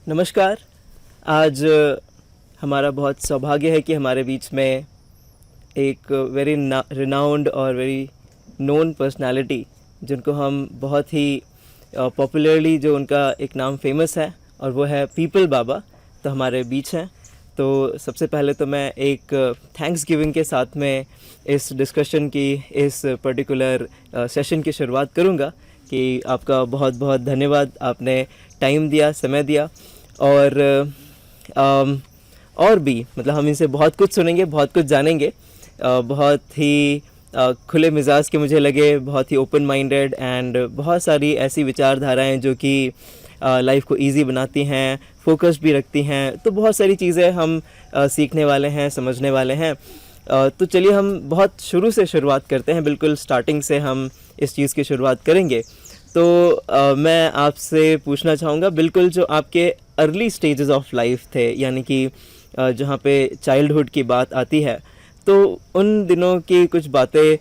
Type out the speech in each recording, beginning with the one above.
नमस्कार। आज हमारा बहुत सौभाग्य है कि हमारे बीच में एक वेरी रिनाउंड और वेरी नोन पर्सनालिटी, जिनको हम बहुत ही पॉपुलरली, जो उनका एक नाम फेमस है और वो है पीपल बाबा, तो हमारे बीच हैं। तो सबसे पहले तो मैं एक थैंक्स गिविंग के साथ में इस डिस्कशन की, इस पर्टिकुलर सेशन की शुरुआत करूंगा कि आपका बहुत बहुत धन्यवाद, आपने टाइम दिया, समय दिया। और और भी मतलब हम इनसे बहुत कुछ सुनेंगे, बहुत कुछ जानेंगे। बहुत ही खुले मिजाज के मुझे लगे, बहुत ही ओपन माइंडेड, एंड बहुत सारी ऐसी विचारधाराएं जो कि लाइफ को इजी बनाती हैं, फोकस भी रखती हैं। तो बहुत सारी चीज़ें हम सीखने वाले हैं, समझने वाले हैं। तो चलिए हम बहुत शुरू से शुरुआत करते हैं, बिल्कुल स्टार्टिंग से हम इस चीज़ की शुरुआत करेंगे। तो मैं आपसे पूछना चाहूँगा, बिल्कुल जो आपके अर्ली स्टेजेस ऑफ लाइफ थे, यानी कि जहाँ पे चाइल्डहुड की बात आती है, तो उन दिनों की कुछ बातें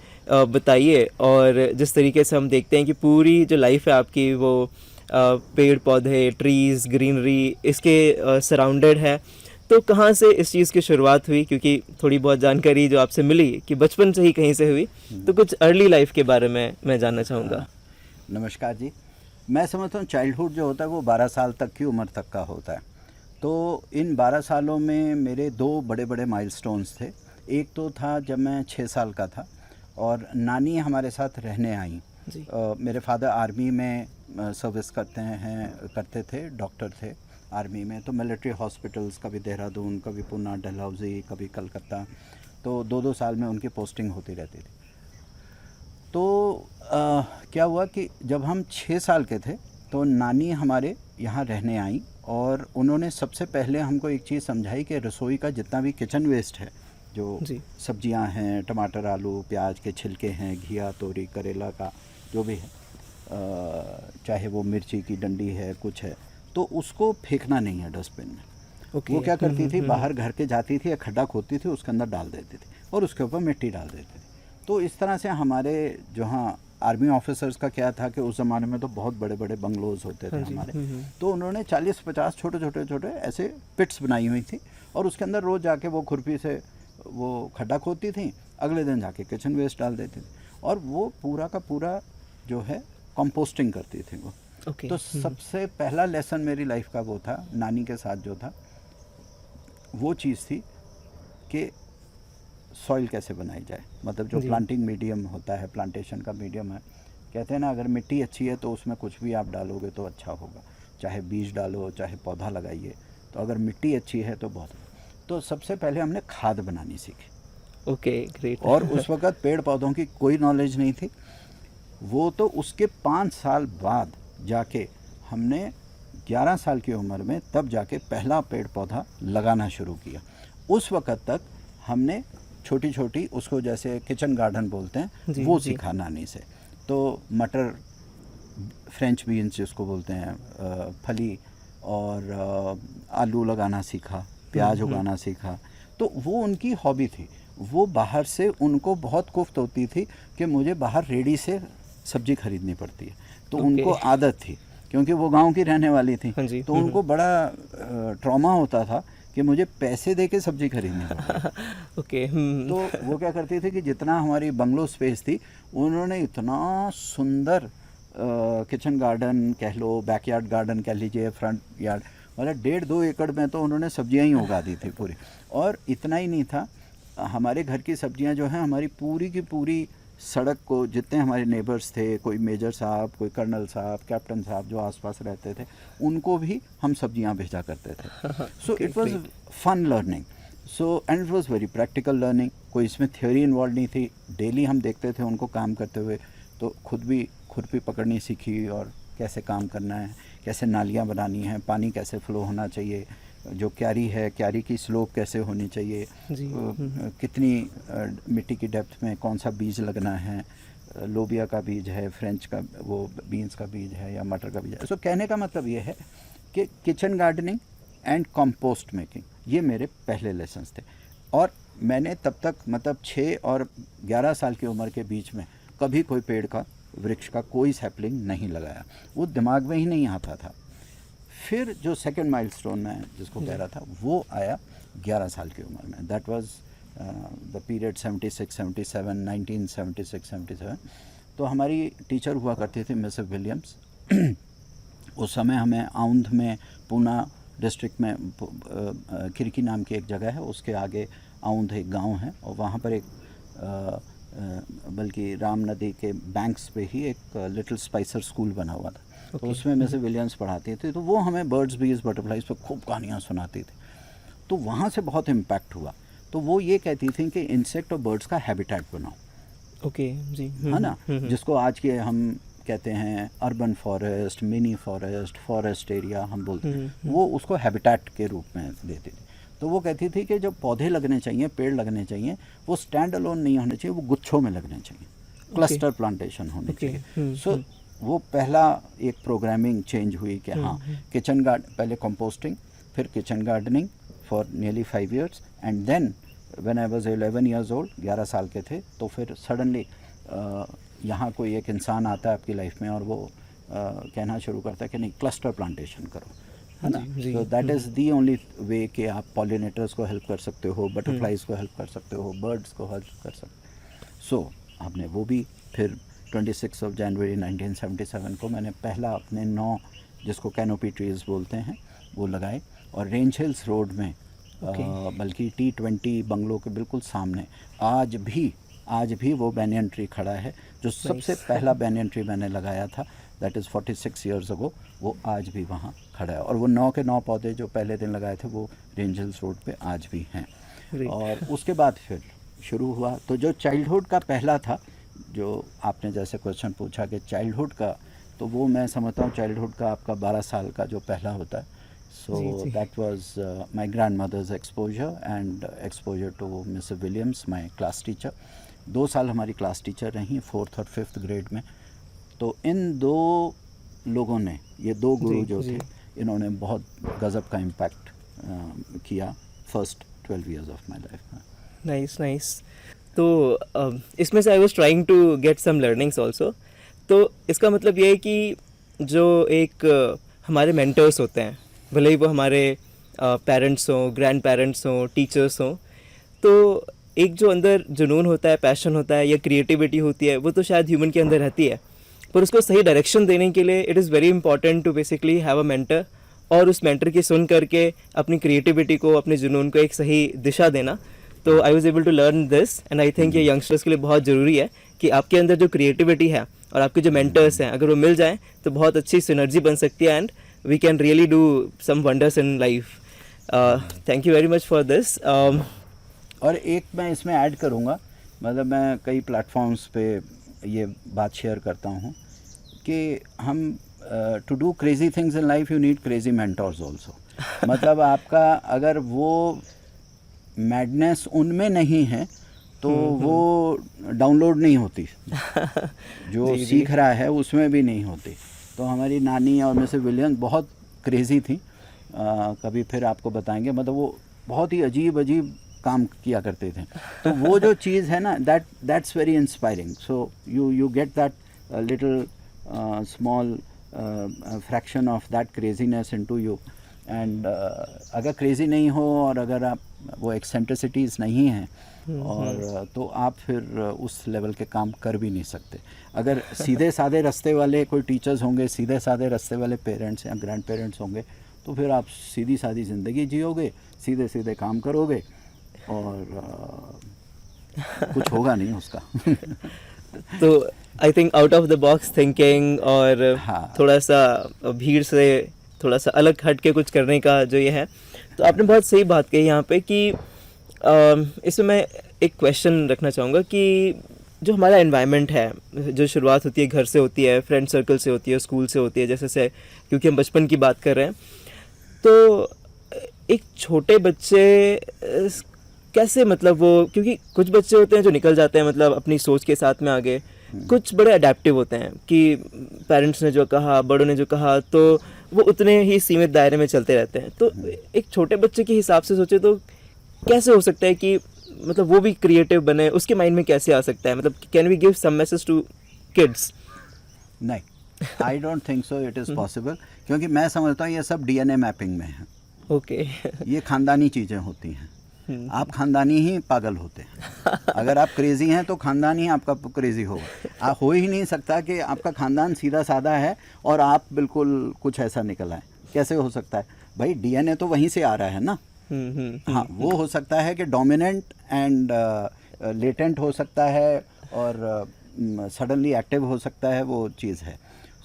बताइए। और जिस तरीके से हम देखते हैं कि पूरी जो लाइफ है आपकी, वो पेड़ पौधे, ट्रीज़, ग्रीनरी, इसके सराउंडेड है। तो कहाँ से इस चीज़ की शुरुआत हुई? क्योंकि थोड़ी बहुत जानकारी जो आपसे मिली कि बचपन से ही कहीं से हुई, तो कुछ अर्ली लाइफ के बारे में मैं जानना चाहूँगा। नमस्कार जी। मैं समझता हूँ चाइल्डहुड जो होता है वो 12 साल तक की उम्र तक का होता है। तो इन 12 सालों में मेरे दो बड़े बड़े माइलस्टोन्स थे। एक तो था जब मैं 6 साल का था और नानी हमारे साथ रहने आई। मेरे फादर आर्मी में सर्विस करते थे, डॉक्टर थे आर्मी में। तो मिलिट्री हॉस्पिटल्स, कभी देहरादून, कभी पुणे, डलहौजी, कभी कलकत्ता, तो 2-2 साल में उनकी पोस्टिंग होती रहती थी। तो क्या हुआ कि जब हम 6 साल के थे तो नानी हमारे यहाँ रहने आई और उन्होंने सबसे पहले हमको एक चीज़ समझाई कि रसोई का जितना भी किचन वेस्ट है, जो सब्जियां हैं, टमाटर, आलू, प्याज के छिलके हैं, घिया, तोरी, करेला का जो भी है, चाहे वो मिर्ची की डंडी है, कुछ है, तो उसको फेंकना नहीं है डस्टबिन में। वो क्या करती थी, बाहर घर के जाती थी, एक खड्डा खोदती थी, उसके अंदर डाल देती थी और उसके ऊपर मिट्टी डाल देती थी। तो इस तरह से हमारे जहाँ आर्मी ऑफिसर्स का क्या था कि उस ज़माने में तो बहुत बड़े बड़े बंगलोज होते थे हमारे। तो उन्होंने 40-50 छोटे ऐसे पिट्स बनाई हुई थी और उसके अंदर रोज़ जाके वो खुरपी से वो खड्डा खोदती थी, अगले दिन जाके किचन वेस्ट डाल देती थी और वो पूरा का पूरा जो है कंपोस्टिंग करती थी वो। तो सबसे पहला लेसन मेरी लाइफ का वो था, नानी के साथ जो था, वो चीज़ थी कि सॉइल कैसे बनाई जाए। मतलब जो प्लांटिंग मीडियम होता है, प्लांटेशन का मीडियम है, कहते हैं ना, अगर मिट्टी अच्छी है तो उसमें कुछ भी आप डालोगे तो अच्छा होगा, चाहे बीज डालो, चाहे पौधा लगाइए, तो अगर मिट्टी अच्छी है तो बहुत। तो सबसे पहले हमने खाद बनानी सीखी। ग्रेट। और उस वक़्त पेड़ पौधों की कोई नॉलेज नहीं थी। वो तो उसके 5 साल बाद जाके हमने 11 साल की उम्र में तब जाके पहला पेड़ पौधा लगाना शुरू किया। उस वक़्त तक हमने छोटी छोटी, उसको जैसे किचन गार्डन बोलते हैं, वो सीखा नानी से। तो मटर, फ्रेंच बीन्स जिसको बोलते हैं, फली, और आलू लगाना सीखा, प्याज उगाना सीखा। तो वो उनकी हॉबी थी। वो बाहर से, उनको बहुत कुफ्त होती थी कि मुझे बाहर रेडी से सब्जी खरीदनी पड़ती है। तो उनको आदत थी, क्योंकि वो गांव की रहने वाली थी। तो उनको बड़ा ट्रॉमा होता था कि मुझे पैसे दे के सब्जी खरीदनी पड़ती। तो वो क्या करती थी कि जितना हमारी बंगलो स्पेस थी, उन्होंने इतना सुंदर किचन गार्डन कह लो, बैकयार्ड गार्डन कह लीजिए, फ्रंट यार्ड, मतलब 1.5-2 एकड़ में तो उन्होंने सब्जियां ही उगा दी थी पूरी। और इतना ही नहीं था, हमारे घर की सब्जियां जो हैं, हमारी पूरी की पूरी सड़क को, जितने हमारे नेबर्स थे, कोई मेजर साहब, कोई कर्नल साहब, कैप्टन साहब जो आसपास रहते थे, उनको भी हम सब्जियां भेजा करते थे। So it was fun learning. So and it was very practical learning. कोई इसमें थ्योरी इन्वॉल्व नहीं थी। डेली हम देखते थे उनको काम करते हुए, तो खुद भी खुरपी पकड़नी सीखी और कैसे काम करना है, कैसे नालियाँ बनानी हैं, पानी कैसे फ्लो होना चाहिए, जो क्यारी है, क्यारी की स्लोप कैसे होनी चाहिए, कितनी मिट्टी की डेप्थ में कौन सा बीज लगना है, लोबिया का बीज है, फ्रेंच का, वो बीन्स का बीज है, या मटर का बीज है। सो कहने का मतलब ये है कि kitchen gardening and compost making, ये मेरे पहले लेसन्स थे। और मैंने तब तक, मतलब 6 और 11 साल की उम्र के बीच में कभी कोई पेड़ का, वृक्ष का कोई सैपलिंग नहीं लगाया। वो दिमाग में ही नहीं आता था। फिर जो सेकंड माइलस्टोन मैं जिसको कह रहा था वो आया 11 साल की उम्र में. That was the period 76, 77, 1976, 77. तो हमारी टीचर हुआ करती थी मिसेस विलियम्स. उस समय हमें आउंध में, पूना डिस्ट्रिक्ट में खिरकी नाम की एक जगह है, उसके आगे आउंध एक गांव है, और वहाँ पर एक बल्कि राम नदी के बैंक्स पे ही एक लिटिल स्पाइसर स्कूल बना हुआ था. तो उसमें मिसेस विलियम्स पढ़ाती थी. तो वो हमें बर्ड्स, बीज, बटरफ्लाइज पर खूब कहानियाँ सुनाती थी. तो वहाँ से बहुत इम्पैक्ट हुआ. तो वो ये कहती थी कि इंसेक्ट और बर्ड्स का हैबिटेट बनाओ. ओके जी. है ना, जिसको आज के हम कहते हैं urban forest, mini forest, forest area हम बोलते हैं, वो उसको हैबिटेट के रूप में देती थी. तो वो कहती थी कि जो पौधे लगने चाहिए, पेड़ लगने चाहिए, वो स्टैंड अलोन नहीं होने चाहिए, वो गुच्छों में लगने चाहिए, क्लस्टर प्लांटेशन होने चाहिए. सो वो पहला एक प्रोग्रामिंग चेंज हुई कि हाँ, किचन गार्डन, पहले कंपोस्टिंग, फिर kitchen gardening for nearly 5 years, and then when I was 11 years old, 11 साल के थे, तो फिर सडनली यहाँ कोई एक इंसान आता है आपकी लाइफ में और वो कहना शुरू करता है कि नहीं, क्लस्टर प्लांटेशन करो, है ना. तो that is the only way कि आप पॉलिनेटर्स को हेल्प कर सकते हो, बटरफ्लाइज को हेल्प कर सकते हो, बर्ड्स को हेल्प कर सकते हो. सो हमने वो भी फिर 26 जनवरी 1977 को मैंने पहला अपने 9, जिसको कैनोपी ट्रीज बोलते हैं, वो लगाए. और रेंज हिल्स रोड में बल्कि T20 बंगलों के बिल्कुल सामने आज भी वो बैनियन ट्री खड़ा है, जो सबसे पहला बैनियन ट्री मैंने लगाया था, दैट इज़ 46 years ago. वो आज भी वहाँ खड़ा है. और वो 9 के 9 पौधे जो पहले दिन लगाए थे वो रेंज हिल्स रोड पे आज भी हैं. और उसके बाद फिर शुरू हुआ. तो जो चाइल्डहुड का पहला था, जो आपने जैसे क्वेश्चन पूछा कि चाइल्डहुड का, तो वो मैं समझता हूँ चाइल्डहुड का आपका 12 साल का जो पहला होता है. So that was my grandmother's exposure and exposure to Mrs Williams, my class teacher. 2 साल हमारी क्लास टीचर रहीं, 4th और 5th ग्रेड में. तो इन 2 लोगों ने, ये 2 गुरु जो थे, इन्होंने बहुत गज़ब का इम्पैक्ट किया first 12 years of my life में. नाइस. तो इसमें से I was trying to get some learnings also. तो इसका मतलब ये है कि जो एक हमारे मेंटर्स होते हैं, भले ही वो हमारे पेरेंट्स हों, ग्रैंड पेरेंट्स हों, टीचर्स हों, तो एक जो अंदर जुनून होता है, पैशन होता है या क्रिएटिविटी होती है, वो तो शायद ह्यूमन के अंदर रहती है, पर उसको सही डायरेक्शन देने के लिए it is very important to basically have a mentor, और उस मेंटर की सुन करके अपनी क्रिएटिविटी को, अपने जुनून को एक सही दिशा देना. तो I was able to learn this, and I think ये यंगस्टर्स के लिए बहुत ज़रूरी है कि आपके अंदर जो क्रिएटिविटी है और आपके जो मेंटर्स हैं, अगर वो मिल जाएँ तो बहुत अच्छी सिनर्जी बन सकती है, and we can really do some wonders in life. Thank you very much for this. और एक मैं इसमें ऐड करूँगा, मतलब मैं कई प्लेटफॉर्म्स पे ये बात शेयर करता हूँ कि हम to do crazy things in life you need crazy mentors also. मतलब आपका अगर वो मैडनेस उनमें नहीं है तो वो डाउनलोड नहीं होती, जो सीख रहा है उसमें भी नहीं होती. तो हमारी नानी और मिसेस विलियम्स बहुत क्रेजी थी. कभी फिर आपको बताएंगे, मतलब वो बहुत ही अजीब काम किया करते थे. तो वो जो चीज़ है ना, that's very inspiring. So you get that little small fraction of that craziness into you. And अगर क्रेजी नहीं हो और अगर आप वो एक्सेंट्रिसिटीज़ नहीं हैं, और तो आप फिर उस लेवल के काम कर भी नहीं सकते. अगर सीधे साधे रास्ते वाले कोई टीचर्स होंगे, सीधे साधे रास्ते वाले पेरेंट्स या ग्रैंड पेरेंट्स होंगे, तो फिर आप सीधी सादी ज़िंदगी जियोगे, सीधे सीधे काम करोगे, और कुछ होगा नहीं उसका. तो I think out of the box thinking और थोड़ा सा भीड़ से थोड़ा सा अलग हट के कुछ करने का जो ये है, तो आपने बहुत सही बात कही यहाँ पे कि इसमें मैं एक क्वेश्चन रखना चाहूँगा कि जो हमारा एनवायरनमेंट है, जो शुरुआत होती है घर से होती है, फ्रेंड सर्कल से होती है, स्कूल से होती है, जैसे से, क्योंकि हम बचपन की बात कर रहे हैं, तो एक छोटे बच्चे कैसे, मतलब वो, क्योंकि कुछ बच्चे होते हैं जो निकल जाते हैं मतलब अपनी सोच के साथ में आगे, कुछ बड़े अडेप्टिव होते हैं कि पेरेंट्स ने जो कहा, बड़ों ने जो कहा, तो वो उतने ही सीमित दायरे में चलते रहते हैं. तो एक छोटे बच्चे के हिसाब से सोचे तो कैसे हो सकता है कि मतलब वो भी क्रिएटिव बने, उसके माइंड में कैसे आ सकता है, मतलब can we give some message to kids? नहीं, I don't think so it is possible, क्योंकि मैं समझता हूँ ये सब डीएनए मैपिंग में है। ओके। ये खानदानी चीज़ें होती हैं। आप खानदानी ही पागल होते हैं। अगर आप क्रेज़ी हैं तो खानदान ही आपका क्रेज़ी होगा। आप हो ही नहीं सकता कि आपका खानदान सीधा साधा है और आप बिल्कुल कुछ ऐसा निकल आए, कैसे हो सकता है भाई? डीएनए तो वहीं से आ रहा है ना। हाँ, वो हो सकता है कि डोमिनेंट एंड लेटेंट हो सकता है और सडनली एक्टिव हो सकता है, वो चीज़ है।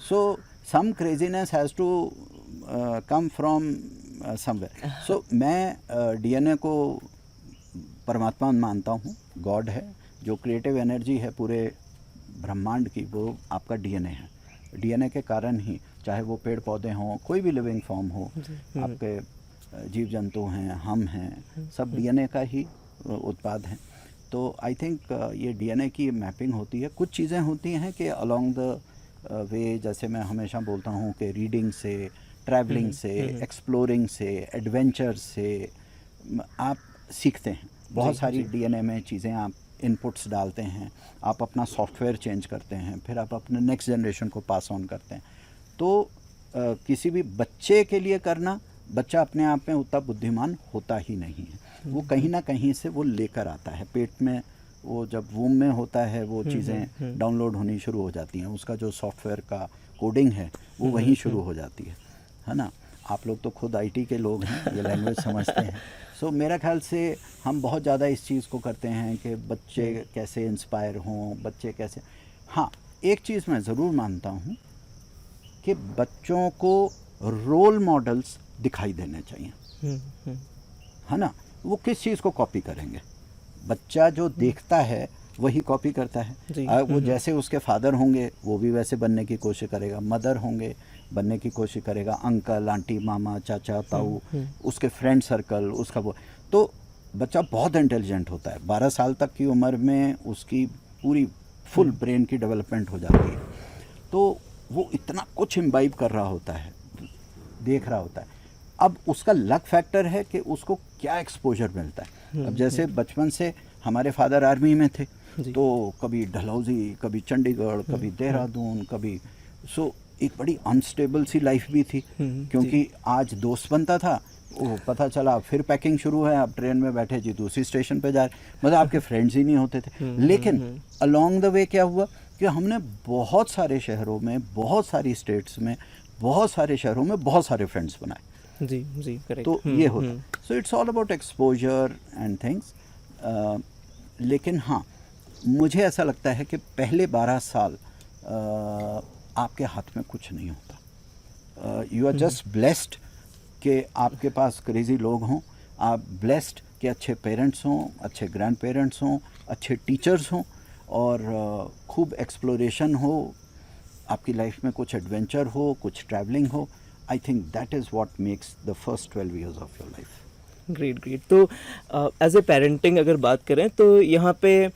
So some craziness has to come from somewhere. So मैं डीएनए को परमात्मा मानता हूँ, गॉड है। जो क्रिएटिव एनर्जी है पूरे ब्रह्मांड की, वो आपका डीएनए है। डीएनए के कारण ही, चाहे वो पेड़ पौधे हों, कोई भी लिविंग फॉर्म हो, आपके जीव जंतु हैं, हम हैं, सब डीएनए का ही उत्पाद हैं। तो आई थिंक ये डीएनए की मैपिंग होती है। कुछ चीज़ें होती हैं कि अलोंग द वे, जैसे मैं हमेशा बोलता हूँ कि रीडिंग से, ट्रैवलिंग से, एक्सप्लोरिंग से, एडवेंचर से आप सीखते हैं। बहुत सारी डीएनए में चीज़ें आप इनपुट्स डालते हैं, आप अपना सॉफ्टवेयर चेंज करते हैं, फिर आप अपने नेक्स्ट जनरेशन को पास ऑन करते हैं। तो किसी भी बच्चे के लिए करना, बच्चा अपने आप में उतना बुद्धिमान होता ही नहीं है। वो कहीं ना कहीं से वो लेकर आता है। पेट में वो जब वूम में होता है, वो चीज़ें डाउनलोड होनी शुरू हो जाती हैं। उसका जो सॉफ्टवेयर का कोडिंग है वो वहीं शुरू हो जाती है ना। आप लोग तो खुद आईटी के लोग हैं, ये लैंग्वेज समझते हैं। सो मेरा ख्याल से हम बहुत ज़्यादा इस चीज़ को करते हैं कि बच्चे कैसे इंस्पायर हों, बच्चे कैसे। हाँ, एक चीज़ मैं ज़रूर मानता हूँ कि बच्चों को रोल मॉडल्स दिखाई देने चाहिए, है ना। वो किस चीज़ को कॉपी करेंगे? बच्चा जो देखता है वही कॉपी करता है। वो जैसे उसके फादर होंगे वो भी वैसे बनने की कोशिश करेगा, मदर होंगे बनने की कोशिश करेगा, अंकल, आंटी, मामा, चाचा, ताऊ, उसके फ्रेंड सर्कल, उसका वो। तो बच्चा बहुत इंटेलिजेंट होता है। 12 साल तक की उम्र में उसकी पूरी फुल ब्रेन की डेवलपमेंट हो जाती है। तो वो इतना कुछ इम्बाइब कर रहा होता है, देख रहा होता है। अब उसका लक फैक्टर है कि उसको क्या एक्सपोजर मिलता है। अब जैसे बचपन से हमारे फादर आर्मी में थे, तो कभी डलहौजी, कभी चंडीगढ़, कभी देहरादून, कभी सो एक बड़ी अनस्टेबल सी लाइफ भी थी, क्योंकि आज दोस्त बनता था, वो पता चला फिर पैकिंग शुरू है, आप ट्रेन में बैठे जी दूसरी स्टेशन पे जा रहे, मतलब आपके फ्रेंड्स ही नहीं होते थे। लेकिन अलोंग द वे क्या हुआ कि हमने बहुत सारे शहरों में, बहुत सारी स्टेट्स में, बहुत सारे शहरों में बहुत सारे फ्रेंड्स बनाए। जी करेक्ट। तो ये होता। So it's all about exposure and things. लेकिन हाँ, मुझे ऐसा लगता है कि पहले 12 साल आपके हाथ में कुछ नहीं होता। यू आर जस्ट ब्लेस्ड कि आपके पास क्रेजी लोग हों, आप ब्लेस्ड कि अच्छे पेरेंट्स हों, अच्छे ग्रैंड पेरेंट्स हों, अच्छे टीचर्स हों, और खूब एक्सप्लोरेशन हो, आपकी लाइफ में कुछ एडवेंचर हो, कुछ ट्रैवलिंग हो। I think that is what makes the first 12 years of your life. Great. तो एज ए पेरेंटिंग अगर बात करें तो यहाँ पे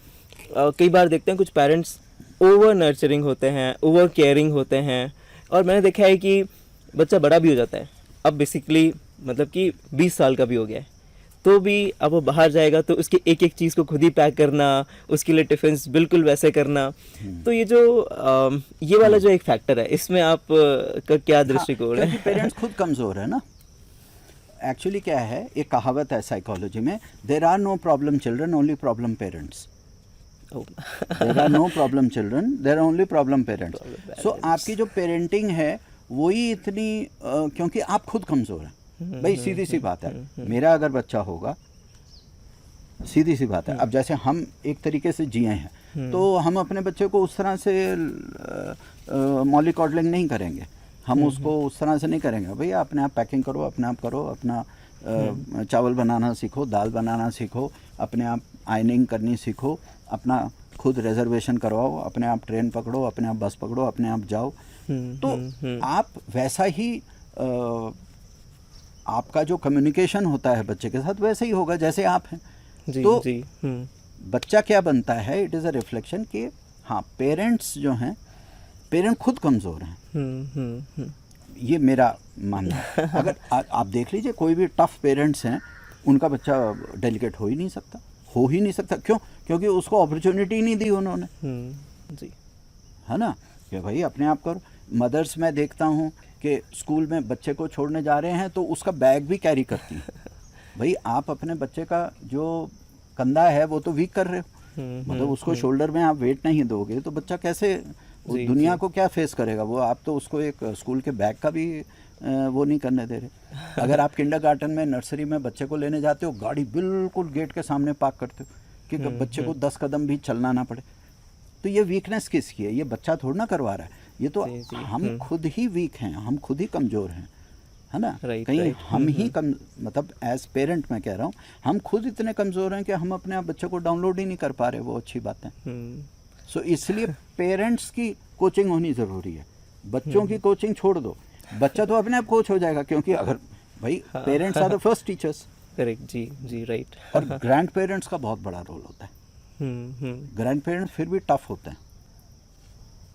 कई बार देखते हैं कुछ पेरेंट्स ओवर नर्चरिंग होते हैं, ओवर केयरिंग होते हैं, और मैंने देखा है कि बच्चा बड़ा भी हो जाता है, अब बेसिकली मतलब कि 20 साल का भी हो गया है, तो भी अब वो बाहर जाएगा तो उसकी एक एक चीज़ को खुद ही पैक करना, उसके लिए टिफ़िन बिल्कुल वैसे करना। तो ये जो ये वाला जो एक फैक्टर है, इसमें आप का क्या दृष्टिकोण है? पेरेंट्स खुद कमज़ोर है ना। एक्चुअली क्या है, एक कहावत है साइकोलॉजी में, there are no problem children, only problem parents. There are no problem children, there are only problem parents. So आपकी जो पेरेंटिंग है वही इतनी क्योंकि आप खुद कमज़ोर हैं भाई, सीधी सी बात है। मेरा अगर बच्चा होगा, सीधी सी बात है, अब जैसे हम एक तरीके से जिए हैं, तो हम अपने बच्चे को उस तरह से मॉलिकॉडलिंग नहीं करेंगे, हम उसको उस तरह से नहीं करेंगे। भैया अपने आप पैकिंग करो, अपने आप करो, अपना चावल बनाना सीखो, दाल बनाना सीखो, अपने आप आयनिंग करनी सीखो, अपना खुद रिजर्वेशन करवाओ, अपने आप ट्रेन पकड़ो, अपने आप बस पकड़ो, अपने आप जाओ। तो आप वैसा ही आपका जो कम्युनिकेशन होता है बच्चे के साथ वैसे ही होगा जैसे आप हैं। तो बच्चा क्या बनता है, इट इज़ अ रिफ्लेक्शन कि हाँ, पेरेंट्स जो हैं, पेरेंट खुद कमज़ोर हैं। ये मेरा मानना है। अगर आप देख लीजिए, कोई भी टफ पेरेंट्स हैं, उनका बच्चा डेलिकेट हो ही नहीं सकता। क्यों? क्योंकि उसको अपॉर्चुनिटी नहीं दी उन्होंने। जी, है ना, कि भाई अपने आप करो। मदर्स मैं देखता हूँ कि स्कूल में बच्चे को छोड़ने जा रहे हैं तो उसका बैग भी कैरी करती हैं। भाई आप अपने बच्चे का जो कंधा है वो तो वीक कर रहे हो, मतलब उसको शोल्डर में आप वेट नहीं दोगे तो बच्चा कैसे वो जी, दुनिया जी। को क्या फेस करेगा। वो आप तो उसको एक स्कूल के बैग का भी वो नहीं करने दे रहे। अगर आप किंडरगार्टन में नर्सरी में बच्चे को लेने जाते हो, गाड़ी बिल्कुल गेट के सामने पार्क करते हो कि बच्चे को 10 कदम भी चलना ना पड़े। तो ये वीकनेस किसकी है? ये बच्चा थोड़ा ना करवा रहा है, ये तो जी, जी, हम खुद ही वीक हैं, हम खुद ही कमज़ोर हैं, है ना। राइट, कहीं राइट। हम ही कम, मतलब एज पेरेंट मैं कह रहा हूँ, हम खुद इतने कमज़ोर हैं कि हम अपने आप बच्चे को डाउनलोड ही नहीं कर पा रहे वो अच्छी बातें। सो इसलिए पेरेंट्स की कोचिंग होनी ज़रूरी है। बच्चों की कोचिंग छोड़ दो, बच्चा तो अपने आप कोच हो जाएगा, क्योंकि अगर भाई parents are the first teachers. Correct, जी, जी, राइट। और ग्रैंड पेरेंट्स का बहुत बड़ा रोल होता है। ग्रैंड पेरेंट्स फिर भी टफ होते हैं।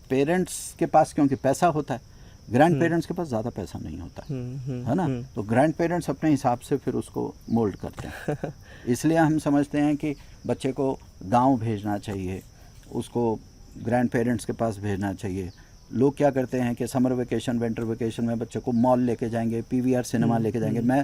पेरेंट्स के पास क्योंकि पैसा होता है, ग्रैंड पेरेंट्स के पास ज़्यादा पैसा नहीं होता है ना। तो ग्रैंड पेरेंट्स अपने हिसाब से फिर उसको मोल्ड करते हैं। इसलिए हम समझते हैं कि बच्चे को गांव भेजना चाहिए, उसको ग्रैंड पेरेंट्स के पास भेजना चाहिए। लोग क्या करते हैं कि समर वेकेशन, विंटर वेकेशन में बच्चे को मॉल लेके जाएंगे, पीवीआर सिनेमा लेके जाएंगे। मैं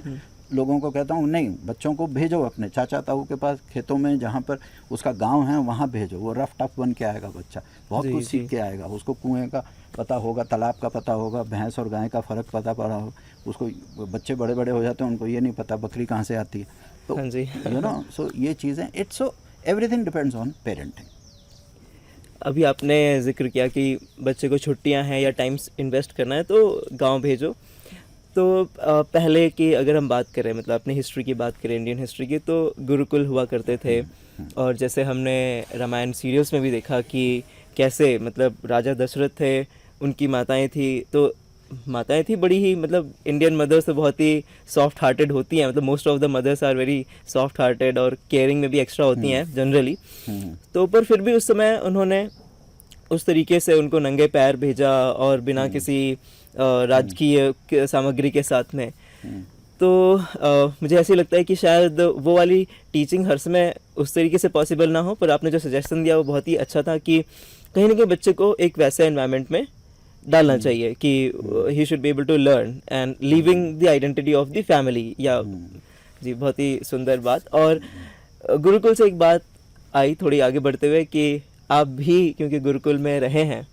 लोगों को कहता हूँ नहीं, बच्चों को भेजो अपने चाचा ताऊ के पास खेतों में, जहाँ पर उसका गांव है वहाँ भेजो। वो रफ टफ बन के आएगा बच्चा, बहुत जी, कुछ सीख जी। के आएगा। उसको कुएं का पता होगा, तालाब का पता होगा, भैंस और गाय का फ़र्क पता पड़ा हो उसको। बच्चे बड़े बड़े हो जाते हैं, उनको ये नहीं पता बकरी कहाँ से आती है। तो हाँ जी। यू नो, सो ये चीज़ें, it's so everything depends on parenting. अभी आपने ज़िक्र किया कि बच्चे को छुट्टियां हैं या टाइम्स इन्वेस्ट करना है तो गांव भेजो। तो पहले की अगर हम बात करें, मतलब अपनी हिस्ट्री की बात करें, इंडियन हिस्ट्री की, तो गुरुकुल हुआ करते थे। और जैसे हमने रामायण सीरियल्स में भी देखा कि कैसे, मतलब राजा दशरथ थे, उनकी माताएं थी बड़ी ही, मतलब इंडियन मदर्स तो बहुत ही सॉफ्ट हार्टेड होती हैं, मतलब most of the mothers are very soft hearted और केयरिंग में भी एक्स्ट्रा होती हैं जनरली। तो पर फिर भी उस समय उन्होंने उस तरीके से उनको नंगे पैर भेजा और बिना किसी राजकीय सामग्री के साथ में। तो मुझे ऐसे लगता है कि शायद वो वाली टीचिंग हर समय उस तरीके से पॉसिबल ना हो, पर आपने जो सजेशन दिया वो बहुत ही अच्छा था कि कहीं ना कहीं बच्चे को एक वैसे एनवायरनमेंट में डालना चाहिए कि he should be able to learn and living the identity of the family. या जी, बहुत ही सुंदर बात। और गुरुकुल से एक बात आई थोड़ी आगे बढ़ते हुए कि आप भी क्योंकि गुरुकुल में रहे हैं,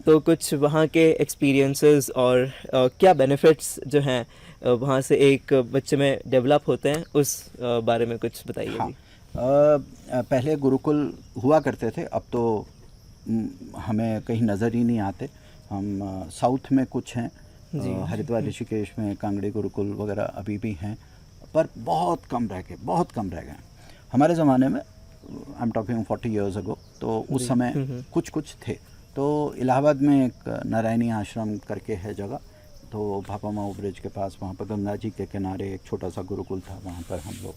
तो कुछ वहाँ के एक्सपीरियंसेस और क्या बेनिफिट्स जो हैं वहाँ से एक बच्चे में डेवलप होते हैं, उस बारे में कुछ बताइए। हाँ, जी। पहले गुरुकुल हुआ करते थे, अब तो हमें कहीं नज़र ही नहीं आते। हम साउथ में कुछ हैं, हरिद्वार ऋषिकेश में कांगड़ी गुरुकुल वगैरह अभी भी हैं, पर बहुत कम रह गए। हमारे ज़माने में, I am talking 40 years ago, तो उस समय कुछ थे। तो इलाहाबाद में एक नारायणी आश्रम करके है जगह, तो भापा माऊ ब्रिज के पास, वहाँ पर गंगा जी के किनारे एक छोटा सा गुरुकुल था, वहाँ पर हम लोग।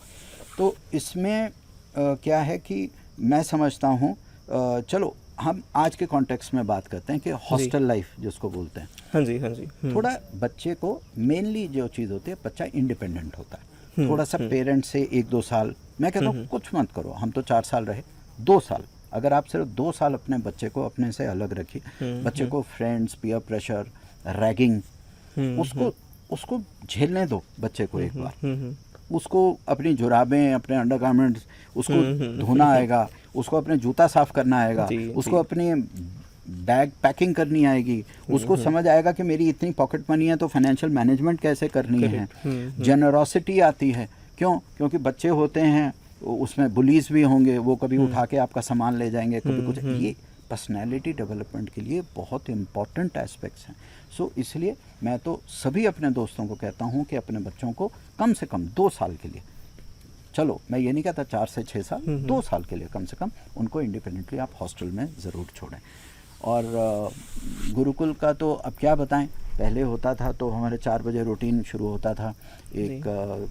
तो इसमें क्या है कि मैं समझता हूँ, चलो हम आज के कॉन्टेक्स्ट में बात करते हैं कि हॉस्टल लाइफ जिसको बोलते हैं। हाँ जी, हाँ जी। थोड़ा बच्चे को मेनली जो चीज़ होती है, बच्चा इंडिपेंडेंट होता है थोड़ा सा पेरेंट्स से 1-2 साल। मैं कहता हूँ कुछ मत करो, हम तो 4 साल रहे, 2 साल, अगर आप सिर्फ 2 साल अपने बच्चे को अपने से अलग रखिए, बच्चे को फ्रेंड्स, पीयर प्रेशर, रैगिंग, उसको झेलने दो बच्चे को एक बार। उसको अपनी जुराबें, अपने अंडरगारमेंट्स, उसको धोना आएगा, उसको अपने जूता साफ करना आएगा, उसको अपनी बैग पैकिंग करनी आएगी, उसको समझ आएगा कि मेरी इतनी पॉकेट मनी है तो फाइनेंशियल मैनेजमेंट कैसे करनी है। जेनरोसिटी आती है, क्योंकि बच्चे होते हैं, उसमें बुलीज भी होंगे, वो कभी उठा के आपका सामान ले जाएंगे, कभी कुछ। ये पर्सनैलिटी डेवलपमेंट के लिए बहुत इम्पॉर्टेंट एस्पेक्ट्स हैं। सो इसलिए मैं तो सभी अपने दोस्तों को कहता हूँ कि अपने बच्चों को कम से कम 2 साल के लिए, चलो मैं ये नहीं कहता 4 से 6 साल, 2 साल के लिए कम से कम उनको इंडिपेंडेंटली आप हॉस्टल में ज़रूर छोड़ें। और गुरुकुल का तो अब क्या बताएं, पहले होता था तो हमारे 4 बजे रूटीन शुरू होता था। एक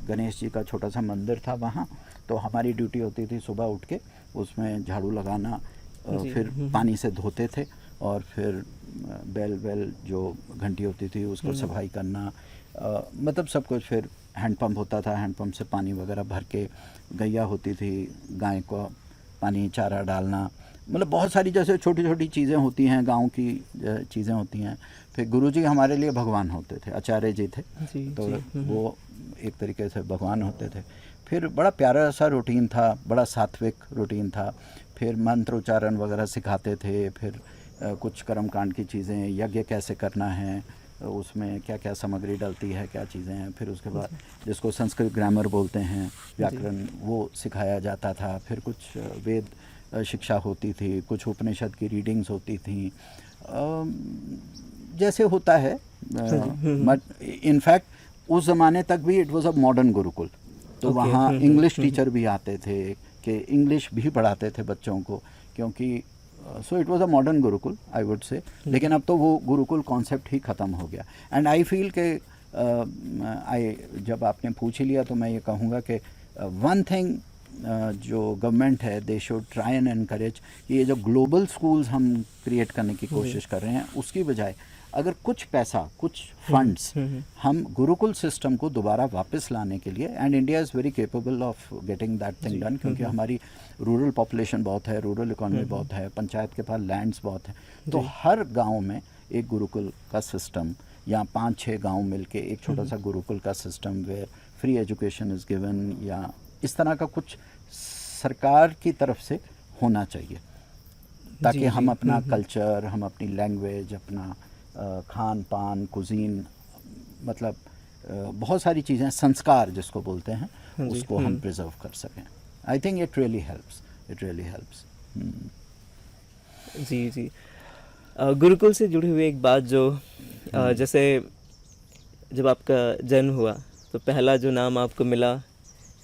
गणेश जी का छोटा सा मंदिर था वहाँ, तो हमारी ड्यूटी होती थी सुबह उठ के उसमें झाड़ू लगाना, फिर पानी से धोते थे, और फिर बेल जो घंटी होती थी उसको सफाई करना, मतलब सब कुछ। फिर हैंडपम्प होता था, हैंडपम्प से पानी वगैरह भर के, गैया होती थी, गाय को पानी चारा डालना, मतलब बहुत सारी जैसे छोटी छोटी चीज़ें होती हैं, गांव की चीज़ें होती हैं। फिर गुरुजी हमारे लिए भगवान होते थे, आचार्य जी थे, जी, तो जी, वो एक तरीके से भगवान होते थे। फिर बड़ा प्यारा सा रूटीन था, बड़ा सात्विक रूटीन था। फिर मंत्र उच्चारण वगैरह सिखाते थे। फिर कुछ कर्मकांड की चीज़ें, यज्ञ कैसे करना है, उसमें क्या क्या सामग्री डलती है, क्या चीज़ें हैं। फिर उसके बाद जिसको संस्कृत ग्रामर बोलते हैं, व्याकरण, वो सिखाया जाता था। फिर कुछ वेद शिक्षा होती थी, कुछ उपनिषद की रीडिंग्स होती थी, जैसे होता है। इनफैक्ट उस ज़माने तक भी it was a modern Gurukul, तो ओके, वहाँ इंग्लिश टीचर भी आते थे कि इंग्लिश भी पढ़ाते थे बच्चों को, क्योंकि सो it was a modern Gurukul I would say. लेकिन अब तो वो गुरुकुल कॉन्सेप्ट ही ख़त्म हो गया। एंड आई फील के जब आपने पूछ ही लिया तो मैं ये कहूँगा कि वन थिंग जो गवर्नमेंट है, they should try and encourage कि ये जो ग्लोबल स्कूल्स हम क्रिएट करने की कोशिश कर रहे हैं, उसकी बजाय अगर कुछ पैसा, कुछ फंड्स हम गुरुकुल सिस्टम को दोबारा वापस लाने के लिए, and India is very capable of getting that thing done, क्योंकि हमारी रूरल पॉपुलेशन बहुत है, रूरल इकोनॉमी बहुत है, पंचायत के पास लैंड्स बहुत है, तो हर गांव में एक गुरुकुल का सिस्टम, या 5-6 गांव मिलके एक छोटा सा गुरुकुल का system where free education is given, या इस तरह का कुछ सरकार की तरफ से होना चाहिए, ताकि हम अपना कल्चर, हम अपनी लैंग्वेज, अपना खान पान, कुजीन, मतलब बहुत सारी चीज़ें, संस्कार जिसको बोलते हैं, उसको हम प्रिजर्व कर सकें। I think it really helps, it really helps. जी, जी। गुरुकुल से जुड़ी हुई एक बात जो जैसे जब आपका जन्म हुआ तो पहला जो नाम आपको मिला